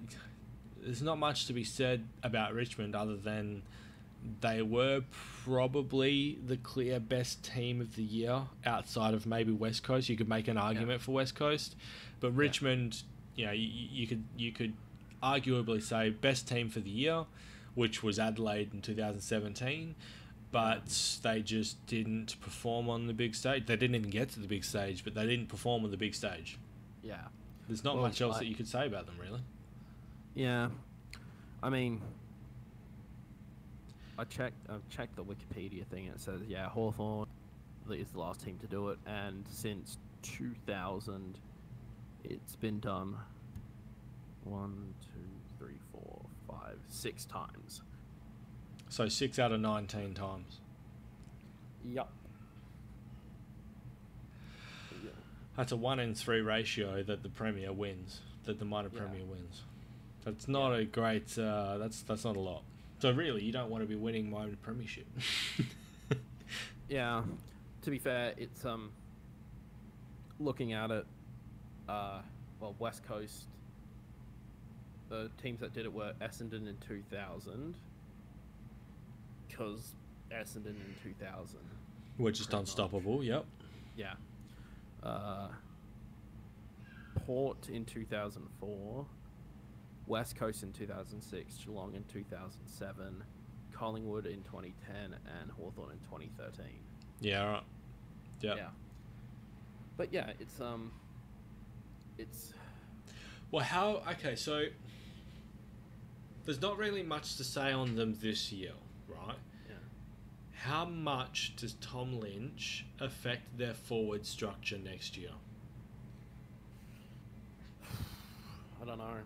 there's not much to be said about Richmond other than they were probably the clear best team of the year outside of maybe West Coast. You could make an argument for West Coast, but Richmond, you could arguably say best team for the year, which was Adelaide in 2017. But they just didn't perform on the big stage. They didn't even get to the big stage, but they didn't perform on the big stage. Yeah. There's not much else that you could say about them, really. Yeah. I mean, I've checked the Wikipedia thing, and it says, Hawthorn is the last team to do it, and since 2000, it's been done 6 times. So 6 out of 19 times. Yup. That's a 1 in 3 ratio that the Premier wins, that the minor Premier wins. That's not a great. That's not a lot. So really, you don't want to be winning my own premiership. Yeah. To be fair, it's looking at it, well, West Coast, the teams that did it were Essendon in 2000, because Essendon in 2000. We're just pretty unstoppable, much. yep. Yeah. Port in 2004, West Coast in 2006, Geelong in 2007, Collingwood in 2010, and Hawthorn in 2013. Yeah, right. Yep. Yeah. But yeah, it's Well, how... Okay, so... There's not really much to say on them this year, right? yeah. How much does Tom Lynch affect their forward structure next year? I don't know.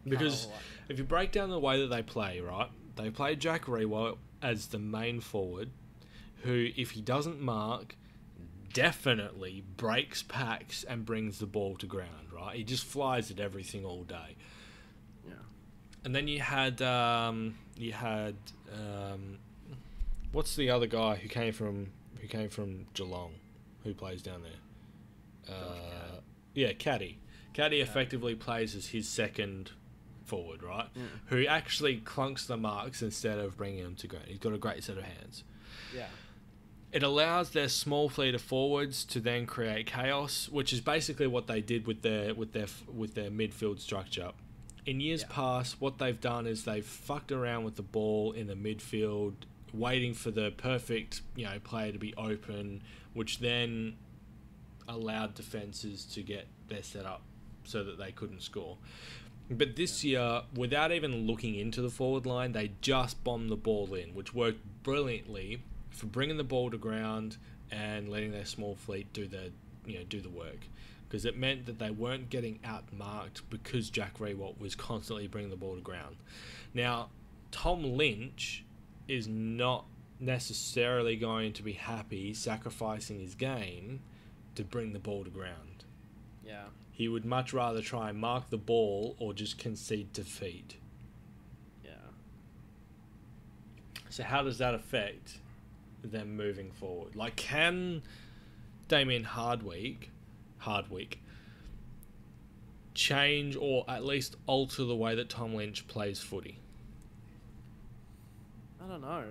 Because Kinda like- if you break down the way that they play, right? They play Jack Rewalt as the main forward, who, if he doesn't mark, definitely breaks packs and brings the ball to ground, right? He just flies at everything all day. yeah. And then you had what's the other guy who came from Geelong, who plays down there? Yeah, Caddy. Caddy effectively plays as his second forward, right? Yeah. Who actually clunks the marks instead of bringing them to ground. He's got a great set of hands. Yeah. It allows their small fleet of forwards to then create chaos, which is basically what they did with their midfield structure. In years past, what they've done is they've fucked around with the ball in the midfield, waiting for the perfect, player to be open, which then allowed defenses to get their setup so that they couldn't score. But this year, without even looking into the forward line, they just bombed the ball in, which worked brilliantly for bringing the ball to ground and letting their small fleet do the work. Because it meant that they weren't getting outmarked because Jack Rewalt was constantly bringing the ball to ground. Now, Tom Lynch is not necessarily going to be happy sacrificing his game to bring the ball to ground. Yeah. He would much rather try and mark the ball or just concede defeat. Yeah. So how does that affect them moving forward? Like, can Damien Hardwick change or at least alter the way that Tom Lynch plays footy? I don't know.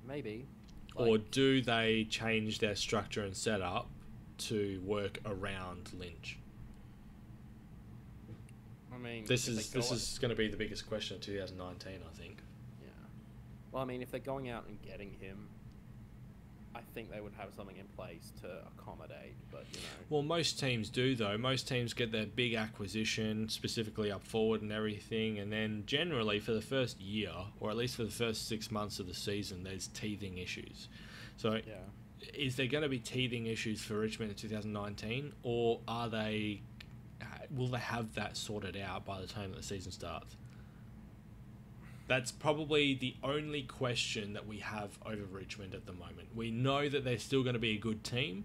Maybe. Or do they change their structure and setup to work around Lynch? I mean, This is going to be the biggest question of 2019, I think. Yeah. Well, I mean, if they're going out and getting him, I think they would have something in place to accommodate, but Well, most teams do, though. Most teams get their big acquisition, specifically up forward and everything, and then generally for the first year, or at least for the first 6 months of the season, there's teething issues. So yeah. is there going to be teething issues for Richmond in 2019, or will they have that sorted out by the time that the season starts? That's probably the only question that we have over Richmond at the moment. We know that they're still going to be a good team,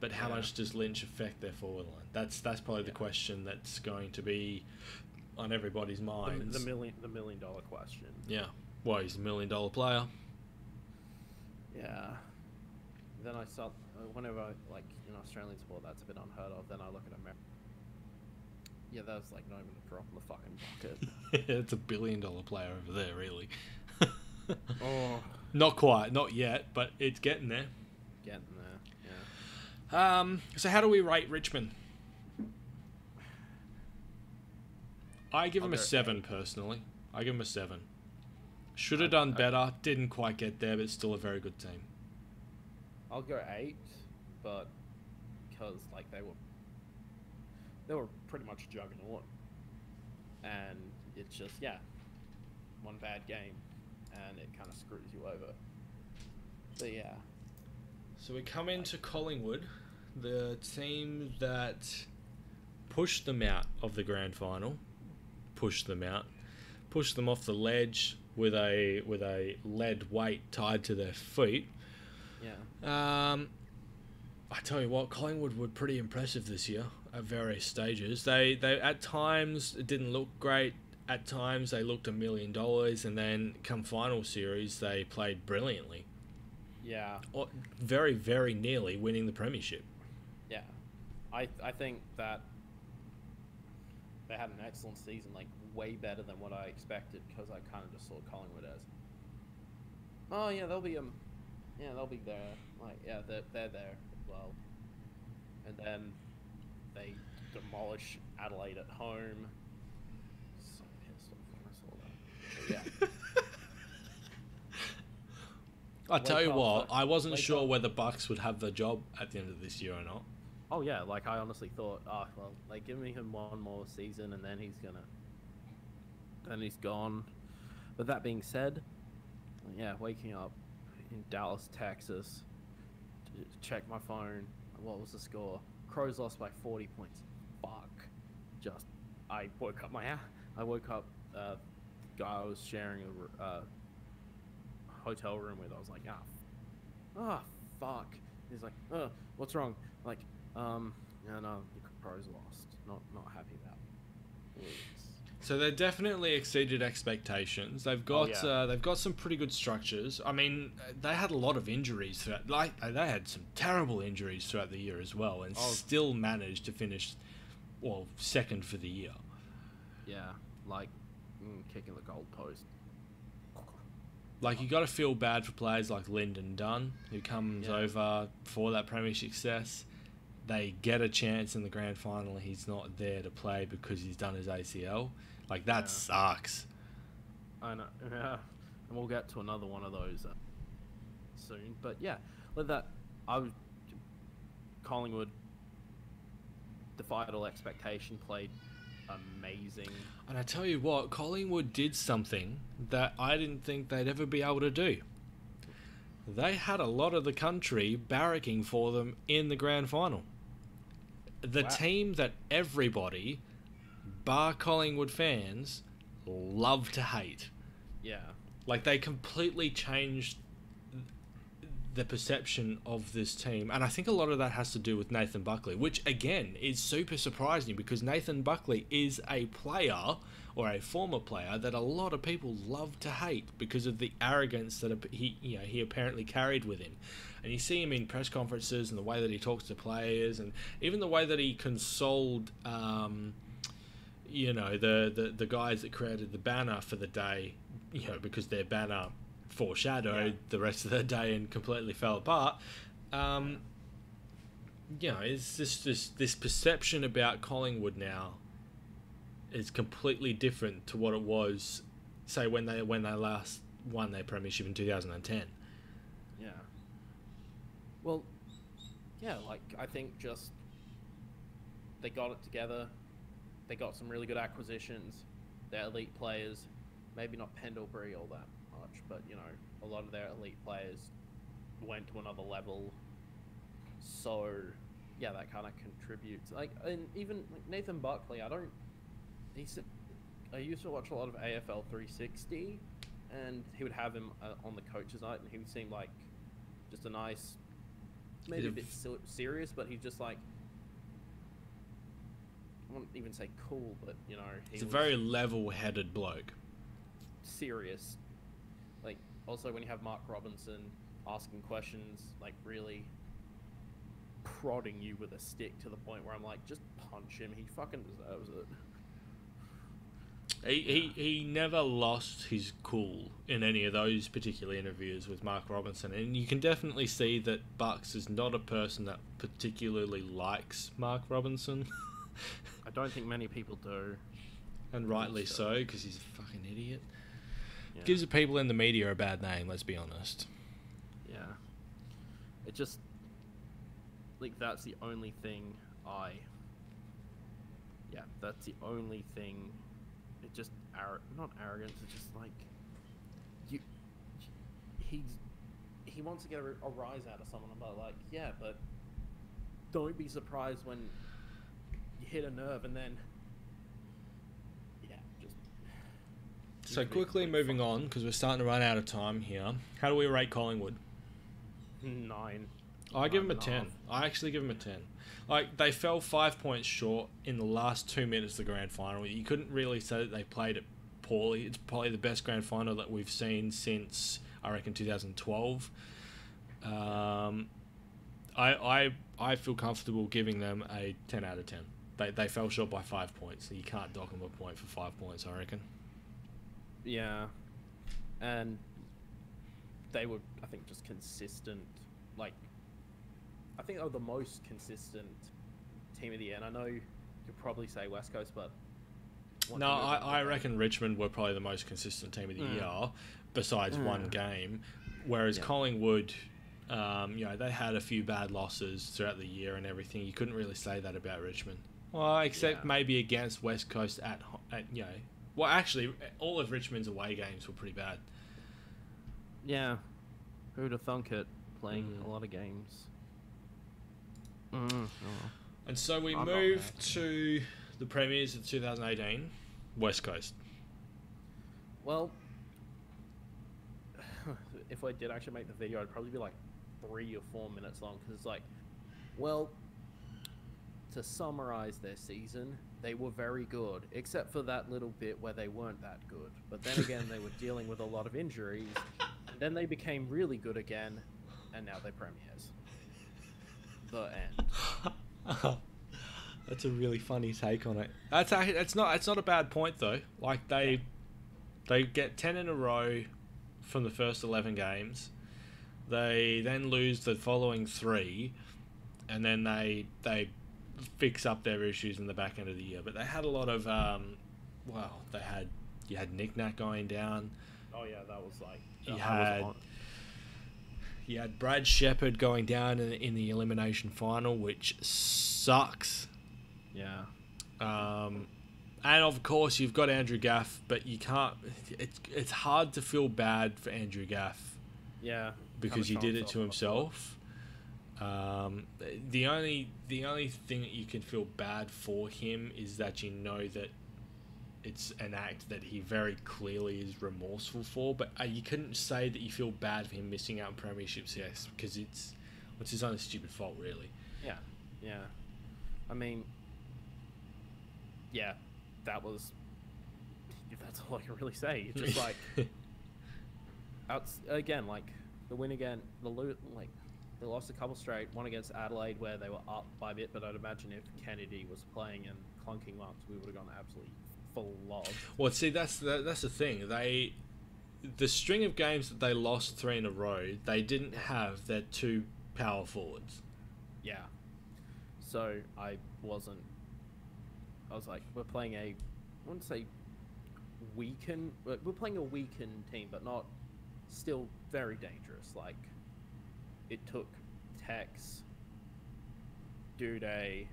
but how much does Lynch affect their forward line? That's probably the question that's going to be on everybody's minds. The million dollar question. Yeah. Well, he's $1 million player. Yeah. Then I start whenever in Australian sport that's a bit unheard of. Then I look at America. Yeah, that's not even a drop in the fucking bucket. It's $1 billion player over there, really. Oh. Not quite, not yet, but it's getting there. Getting there, yeah. So how do we rate Richmond? I give him a 7 personally. I give him a 7. Should have done better. Didn't quite get there, but still a very good team. I'll go 8, but because they were pretty much juggernaut, and it's just one bad game, and it kind of screws you over. But yeah. So we come into Collingwood, the team that pushed them out of the grand final, pushed them off the ledge with a lead weight tied to their feet. Yeah. I tell you what, Collingwood were pretty impressive this year at various stages. They at times it didn't look great. at times they looked $1 million, and then come final series they played brilliantly. Yeah. Or very, very nearly winning the premiership. Yeah. I think that they had an excellent season, like way better than what I expected, because I kind of just saw Collingwood as, oh yeah, they'll be there. Like, yeah, they're there as well. And then they demolish Adelaide at home. So pissed off when I saw that. But yeah. I tell you what, I wasn't wake sure up. whether Bucks would have the job at the end of this year or not. Oh yeah, like I honestly thought, oh well, like give me him one more season and then he's gone. But that being said, yeah, waking up in Dallas, Texas, to check my phone. What was the score? Crows lost by 40 points. Fuck. I woke up the guy I was sharing a hotel room with. I was like, fuck. He's like, what's wrong? Like, no, the Crows lost. Not happy about it. So they definitely exceeded expectations. They've got they've got some pretty good structures. I mean, they had a lot of injuries throughout. Like they had some terrible injuries throughout the year as well, and still managed to finish, well, second for the year. Yeah, like kicking the goalpost. Like, you got to feel bad for players like Lyndon Dunn, who comes over for that premiership success. They get a chance in the grand final. He's not there to play because he's done his ACL. Like, that sucks. I know. Yeah. And we'll get to another one of those soon. But yeah, with that, Collingwood defied all expectation, played amazing. And I tell you what, Collingwood did something that I didn't think they'd ever be able to do. They had a lot of the country barracking for them in the grand final. The team that everybody, bar Collingwood fans, love to hate. Yeah. Like, they completely changed the perception of this team, and I think a lot of that has to do with Nathan Buckley, which again is super surprising because Nathan Buckley is a player, or a former player, that a lot of people love to hate because of the arrogance that he apparently carried with him. And you see him in press conferences and the way that he talks to players, and even the way that he consoled the guys that created the banner for the day, because their banner foreshadowed the rest of the day and completely fell apart. It's just this perception about Collingwood now is completely different to what it was, say, when they last won their premiership in 2010. Yeah. Well, yeah, like, I think just they got it together. They got some really good acquisitions. They're elite players. Maybe not Pendlebury all that much, but, a lot of their elite players went to another level. So, yeah, that kind of contributes. Like, and even like Nathan Buckley, I used to watch a lot of AFL 360, and he would have him on the coaches' night, and he would seem like just a nice, maybe a bit serious, but he's just like, I wouldn't even say cool, but He's a very level-headed bloke. Serious. Like, also when you have Mark Robinson asking questions, like really prodding you with a stick to the point where I'm like, just punch him. He fucking deserves it. He never lost his cool in any of those particular interviews with Mark Robinson, and you can definitely see that Bucks is not a person that particularly likes Mark Robinson. I don't think many people do. And rightly so, because he's a fucking idiot. Yeah. Gives the people in the media a bad name, let's be honest. Yeah. It just, like, that's the only thing it just, not arrogance, it's just like, he wants to get a rise out of someone. I'm like, yeah, but don't be surprised when you hit a nerve and then, So quickly moving on, because we're starting to run out of time here. How do we rate Collingwood? 9. I give them a 10. I actually give them a 10. Like, they fell 5 points short in the last 2 minutes of the grand final. You couldn't really say that they played it poorly. It's probably the best grand final that we've seen since, I reckon, 2012. I feel comfortable giving them a 10 out of 10. They fell short by 5 points, so you can't dock them a point for 5 points, I reckon. Yeah. And they were, I think, just consistent. Like, I think they were the most consistent team of the year. And I know you could probably say West Coast, but... No, I reckon Richmond were probably the most consistent team of the year, besides one game. Whereas Collingwood... they had a few bad losses throughout the year and everything. You couldn't really say that about Richmond. Well, except maybe against West Coast at well, actually, all of Richmond's away games were pretty bad. Yeah. Who'd have thunk it, playing a lot of games. And so we move to the premiers of 2018, West Coast. Well, if I did actually make the video, I'd probably be like 3 or 4 minutes long, because it's like, well, to summarize their season, they were very good, except for that little bit where they weren't that good. But then again, they were dealing with a lot of injuries, and then they became really good again, and now they're premiers. The end. That's a really funny take on it. It's not a bad point though. Like they get 10 in a row from the first 11 games. They then lose the following 3, and then they fix up their issues in the back end of the year. But they had a lot of you had Nick Nat going down. Oh yeah, that was like you had Brad Shepherd going down in the elimination final, which sucks. Yeah. And of course you've got Andrew Gaff, but you can't. It's hard to feel bad for Andrew Gaff. Yeah. Because he did it to himself. The only thing that you can feel bad for him is that you know that it's an act that he very clearly is remorseful for. But you couldn't say that you feel bad for him missing out on premierships, yes, because it's his own stupid fault, really. Yeah, yeah. I mean, yeah, that was. That's all I can really say. It's just like, again, like the win again, they lost a couple straight. One against Adelaide where they were up by a bit, but I'd imagine if Kennedy was playing and clunking marks, we would have gone absolutely full log. Well, see, that's the thing. The string of games that they lost 3 in a row, they didn't have their 2 power forwards. Yeah. So I was like, we're playing I wouldn't say weakened. We're playing a weakened team, but not still very dangerous. Like, it took Tex, Duday,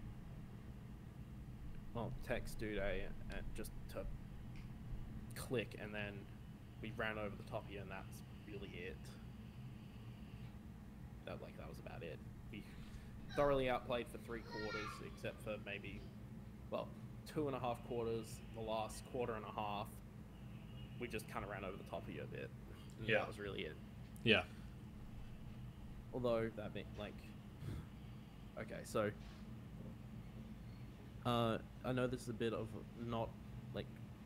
and just to click, and then we ran over the top of you, and that's really it. That was about it. We thoroughly outplayed for 3 quarters, except for maybe, 2.5 quarters. The last quarter and a half, we just kind of ran over the top of you a bit. And that was really it. Yeah. Although that being okay, so I know this is a bit of not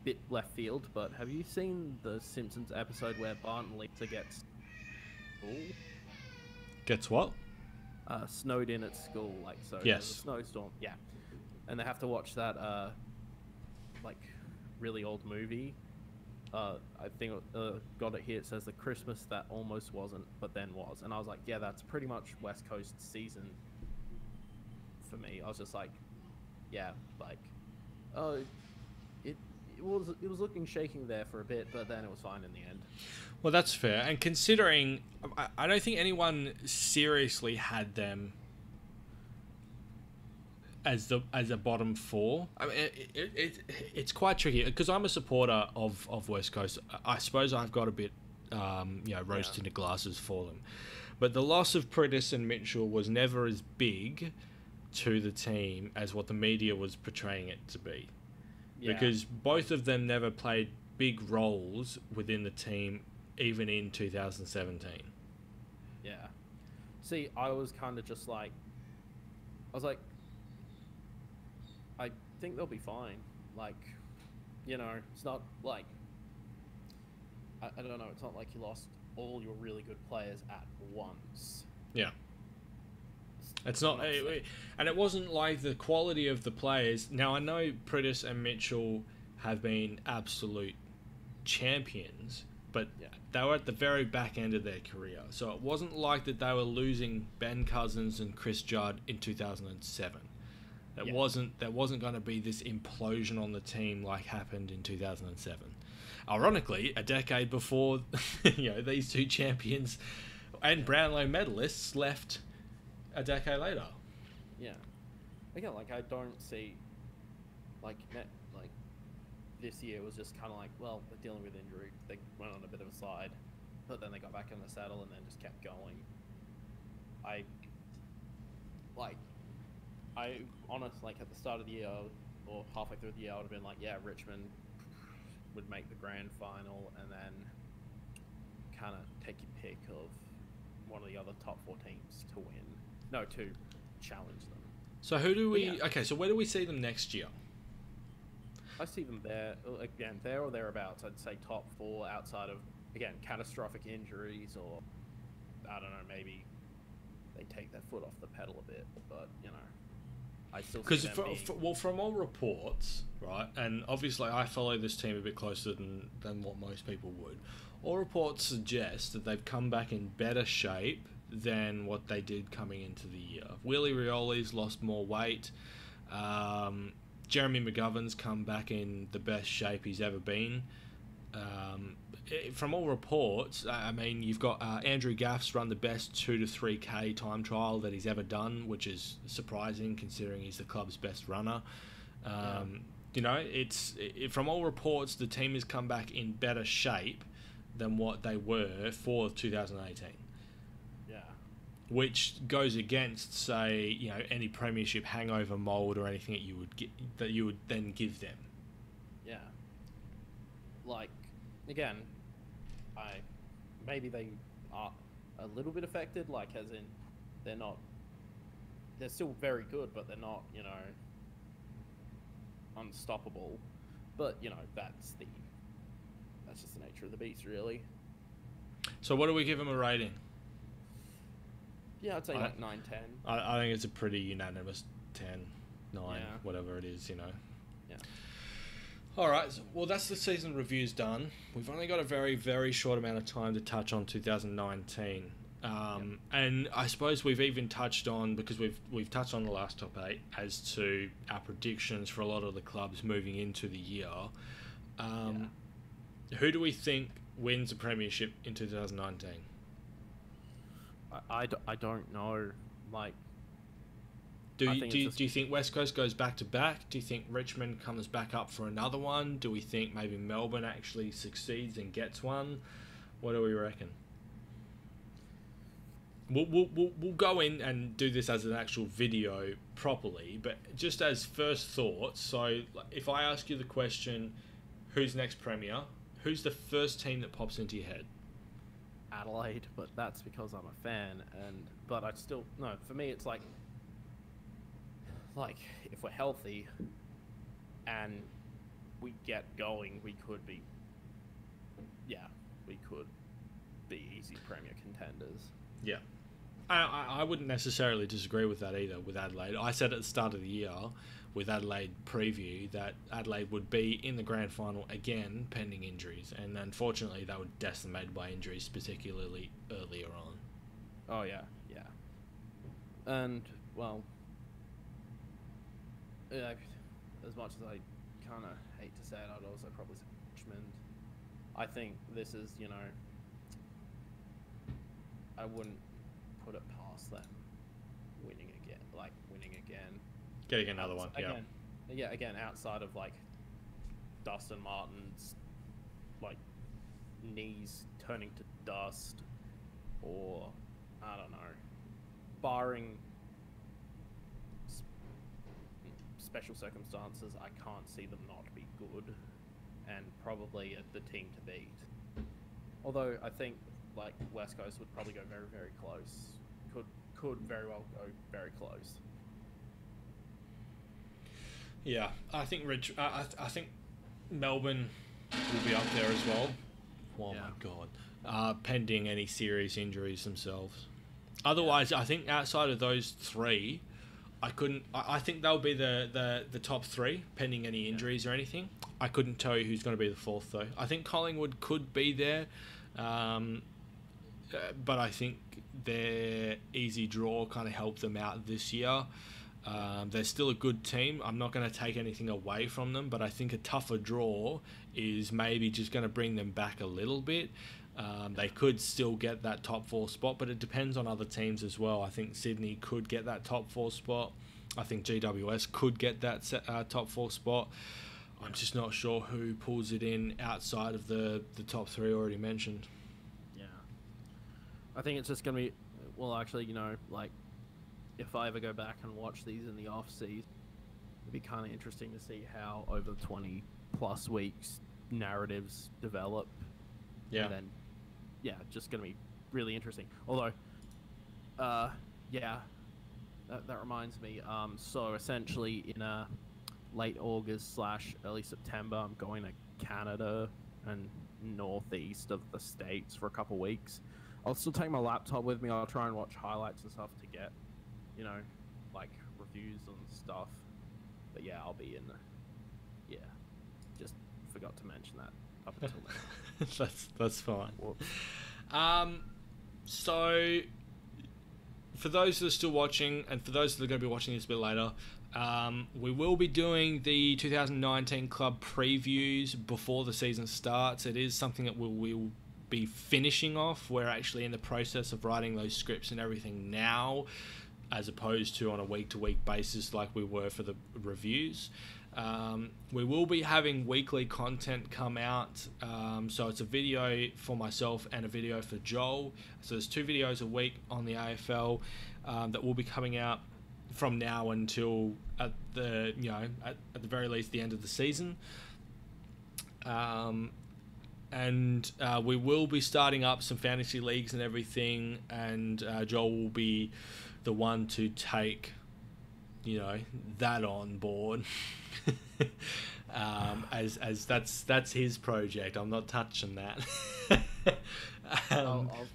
bit left field, but have you seen the Simpsons episode where Bart and Lisa gets what? Snowed in at school, Yes. There's a snowstorm, yeah, and they have to watch that really old movie. I think got it here. It says the Christmas that almost wasn't, but then was, and I was like, yeah, that's pretty much West Coast season for me. I was just like, yeah, it was looking shaking there for a bit, but then it was fine in the end. Well, that's fair, and considering I don't think anyone seriously had them as a bottom 4. I mean, it's quite tricky because I'm a supporter of West Coast. I suppose I've got a bit, rose-tinted glasses for them. But the loss of Pritis and Mitchell was never as big to the team as what the media was portraying it to be. Yeah. Because both of them never played big roles within the team, even in 2017. Yeah. See, I was kind of just like... I was like... I think they'll be fine. It's not I don't know. It's not like you lost all your really good players at once. Yeah. It's not, and it wasn't like the quality of the players. Now I know Pritis and Mitchell have been absolute champions, but Yeah. they were at the very back end of their career. So it wasn't like that they were losing Ben Cousins and Chris Judd in 2007. That Yeah. wasn't going to be this implosion on the team like happened in 2007. Ironically, a decade before, these two champions and Brownlow medalists left a decade later. Yeah. Again, like I don't see, like this year was just kind of like, well, they're dealing with injury. They went on a bit of a slide, but then they got back in the saddle and then just kept going. I honestly, like at the start of the year or halfway through the year, I would have been like, yeah, Richmond would make the grand final and then kind of take your pick of one of the other top 4 teams to win. No, to challenge them. So who do we... Yeah. Okay, so where do we see them next year? I see them there, again, there or thereabouts. I'd say top 4 outside of, again, catastrophic injuries or, I don't know, maybe they take their foot off the pedal a bit. But, I still see them being... from all reports, right, and obviously I follow this team a bit closer than what most people would, all reports suggest that they've come back in better shape than what they did coming into the year. Willie Rioli's lost more weight. Jeremy McGovern's come back in the best shape he's ever been. From all reports, I mean, you've got Andrew Gaff's run the best 2 to 3K time trial that he's ever done, which is surprising considering he's the club's best runner. From all reports, the team has come back in better shape than what they were for 2018. Yeah. Which goes against, say, any premiership hangover mold or anything that you would then give them. Yeah. Like, again, maybe they are a little bit affected, like as in they're still very good, but they're not, unstoppable. But, that's just the nature of the beast, really. So what do we give them a rating? Yeah, I'd say like 9, 10. I think it's a pretty unanimous 10, 9, whatever it is, Yeah. All right, well, that's the season reviews done. We've only got a very, very short amount of time to touch on 2019. And I suppose we've even touched on, because we've touched on the last top 8 as to our predictions for a lot of the clubs moving into the year. Who do we think wins the premiership in 2019? I don't know. Like, do you think West Coast goes back to back? Do you think Richmond comes back up for another one? Do we think maybe Melbourne actually succeeds and gets one? What do we reckon? We'll go in and do this as an actual video properly, but just as first thoughts. So if I ask you the question, who's next premier? Who's the first team that pops into your head? Adelaide, but that's because I'm a fan. But I'd still no. For me, it's like if we're healthy and we get going, we could be easy premier contenders. Yeah. I wouldn't necessarily disagree with that either with Adelaide. I said at the start of the year with Adelaide preview that Adelaide would be in the grand final again pending injuries, and unfortunately they were decimated by injuries, particularly earlier on. Oh yeah. And well, as much as I kind of hate to say it, I'd also probably say Richmond. I think this is, I wouldn't put it past them winning again. Getting another one, again, yeah. Again, outside of Dustin Martin's knees turning to dust, or I don't know, barring special circumstances, I can't see them not be good, and probably the team to beat. Although I think West Coast would probably go very, very close. Could very well go very close. Yeah, I think I think Melbourne will be up there as well. Oh Yeah. my god. Pending any serious injuries themselves. Otherwise, I think outside of those three, I think they'll be the top three, pending any injuries or anything. I couldn't tell you who's going to be the fourth, though. I think Collingwood could be there, but I think their easy draw kind of helped them out this year. They're still a good team. I'm not going to take anything away from them, but I think a tougher draw is maybe just going to bring them back a little bit. They could still get that top four spot, but it depends on other teams as well. I think Sydney could get that top four spot. I think GWS could get that top four spot. I'm just not sure who pulls it in outside of the top three already mentioned. Yeah. I think it's just going to be, well, actually, you know, like, if I ever go back and watch these in the off-season, it'd be kind of interesting to see how over 20-plus weeks narratives develop. Yeah. And then, yeah, just going to be really interesting. Although, yeah, that reminds me. So essentially, in late August / early September, I'm going to Canada and northeast of the States for a couple weeks. I'll still take my laptop with me. I'll try and watch highlights and stuff to get, you know, like reviews and stuff. But yeah, I'll be in. Yeah, just forgot to mention that up until now. That's fine. Whoops. So for those that are still watching, and for those that are going to be watching this a bit later, we will be doing the 2019 club previews before the season starts. It is something that we'll be finishing off. We're actually in the process of writing those scripts and everything now, as opposed to on a week-to-week basis like we were for the reviews. We will be having weekly content come out, so it's a video for myself and a video for Joel. So there's 2 videos a week on the AFL that will be coming out from now until at the very least the end of the season. And we will be starting up some fantasy leagues and everything, and Joel will be the one to take, that on board. As that's his project. I'm not touching that.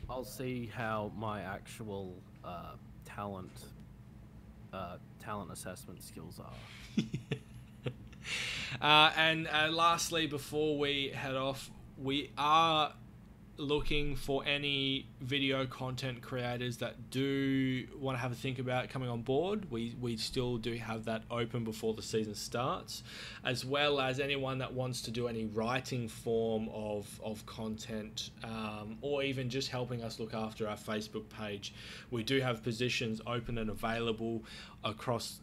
I'll see how my actual talent assessment skills are. And lastly, before we head off, we are looking for any video content creators that do want to have a think about coming on board. We still do have that open before the season starts, as well as anyone that wants to do any writing form of content, or even just helping us look after our Facebook page. We do have positions open and available across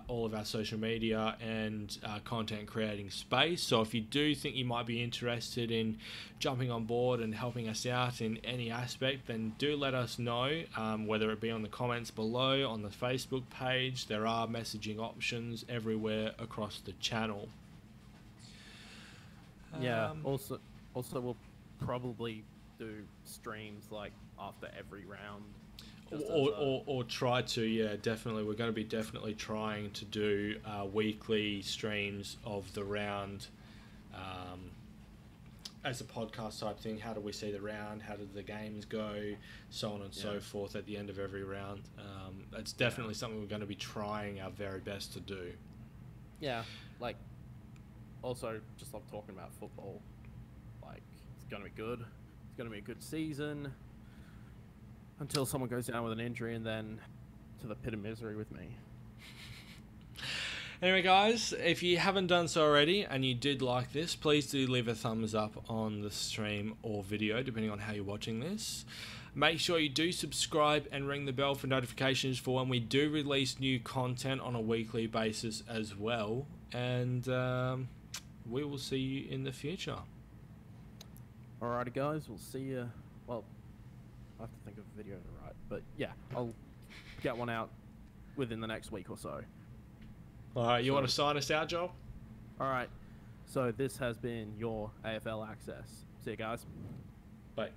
all of our social media and content creating space. So if you do think you might be interested in jumping on board and helping us out in any aspect, then do let us know, whether it be on the comments below, on the Facebook page. There are messaging options everywhere across the channel. Yeah, also we'll probably do streams like after every round. Or try to, yeah, definitely. We're going to be definitely trying to do weekly streams of the round, as a podcast type thing. How do we see the round? How did the games go? So on and so forth at the end of every round. That's definitely something we're going to be trying our very best to do. Yeah, like, also just love talking about football. Like, it's going to be good. It's going to be a good season. Until someone goes down with an injury, and then to the pit of misery with me. Anyway, guys, if you haven't done so already and you did like this, please do leave a thumbs up on the stream or video, depending on how you're watching this. Make sure you do subscribe and ring the bell for notifications for when we do release new content on a weekly basis as well. And we will see you in the future. Alrighty, guys, we'll see you. Well, I have to think of a video to write, but yeah, I'll get one out within the next week or so. Alright, you want to sign us out, Joel? Alright, so this has been your AFL Access. See you guys. Bye.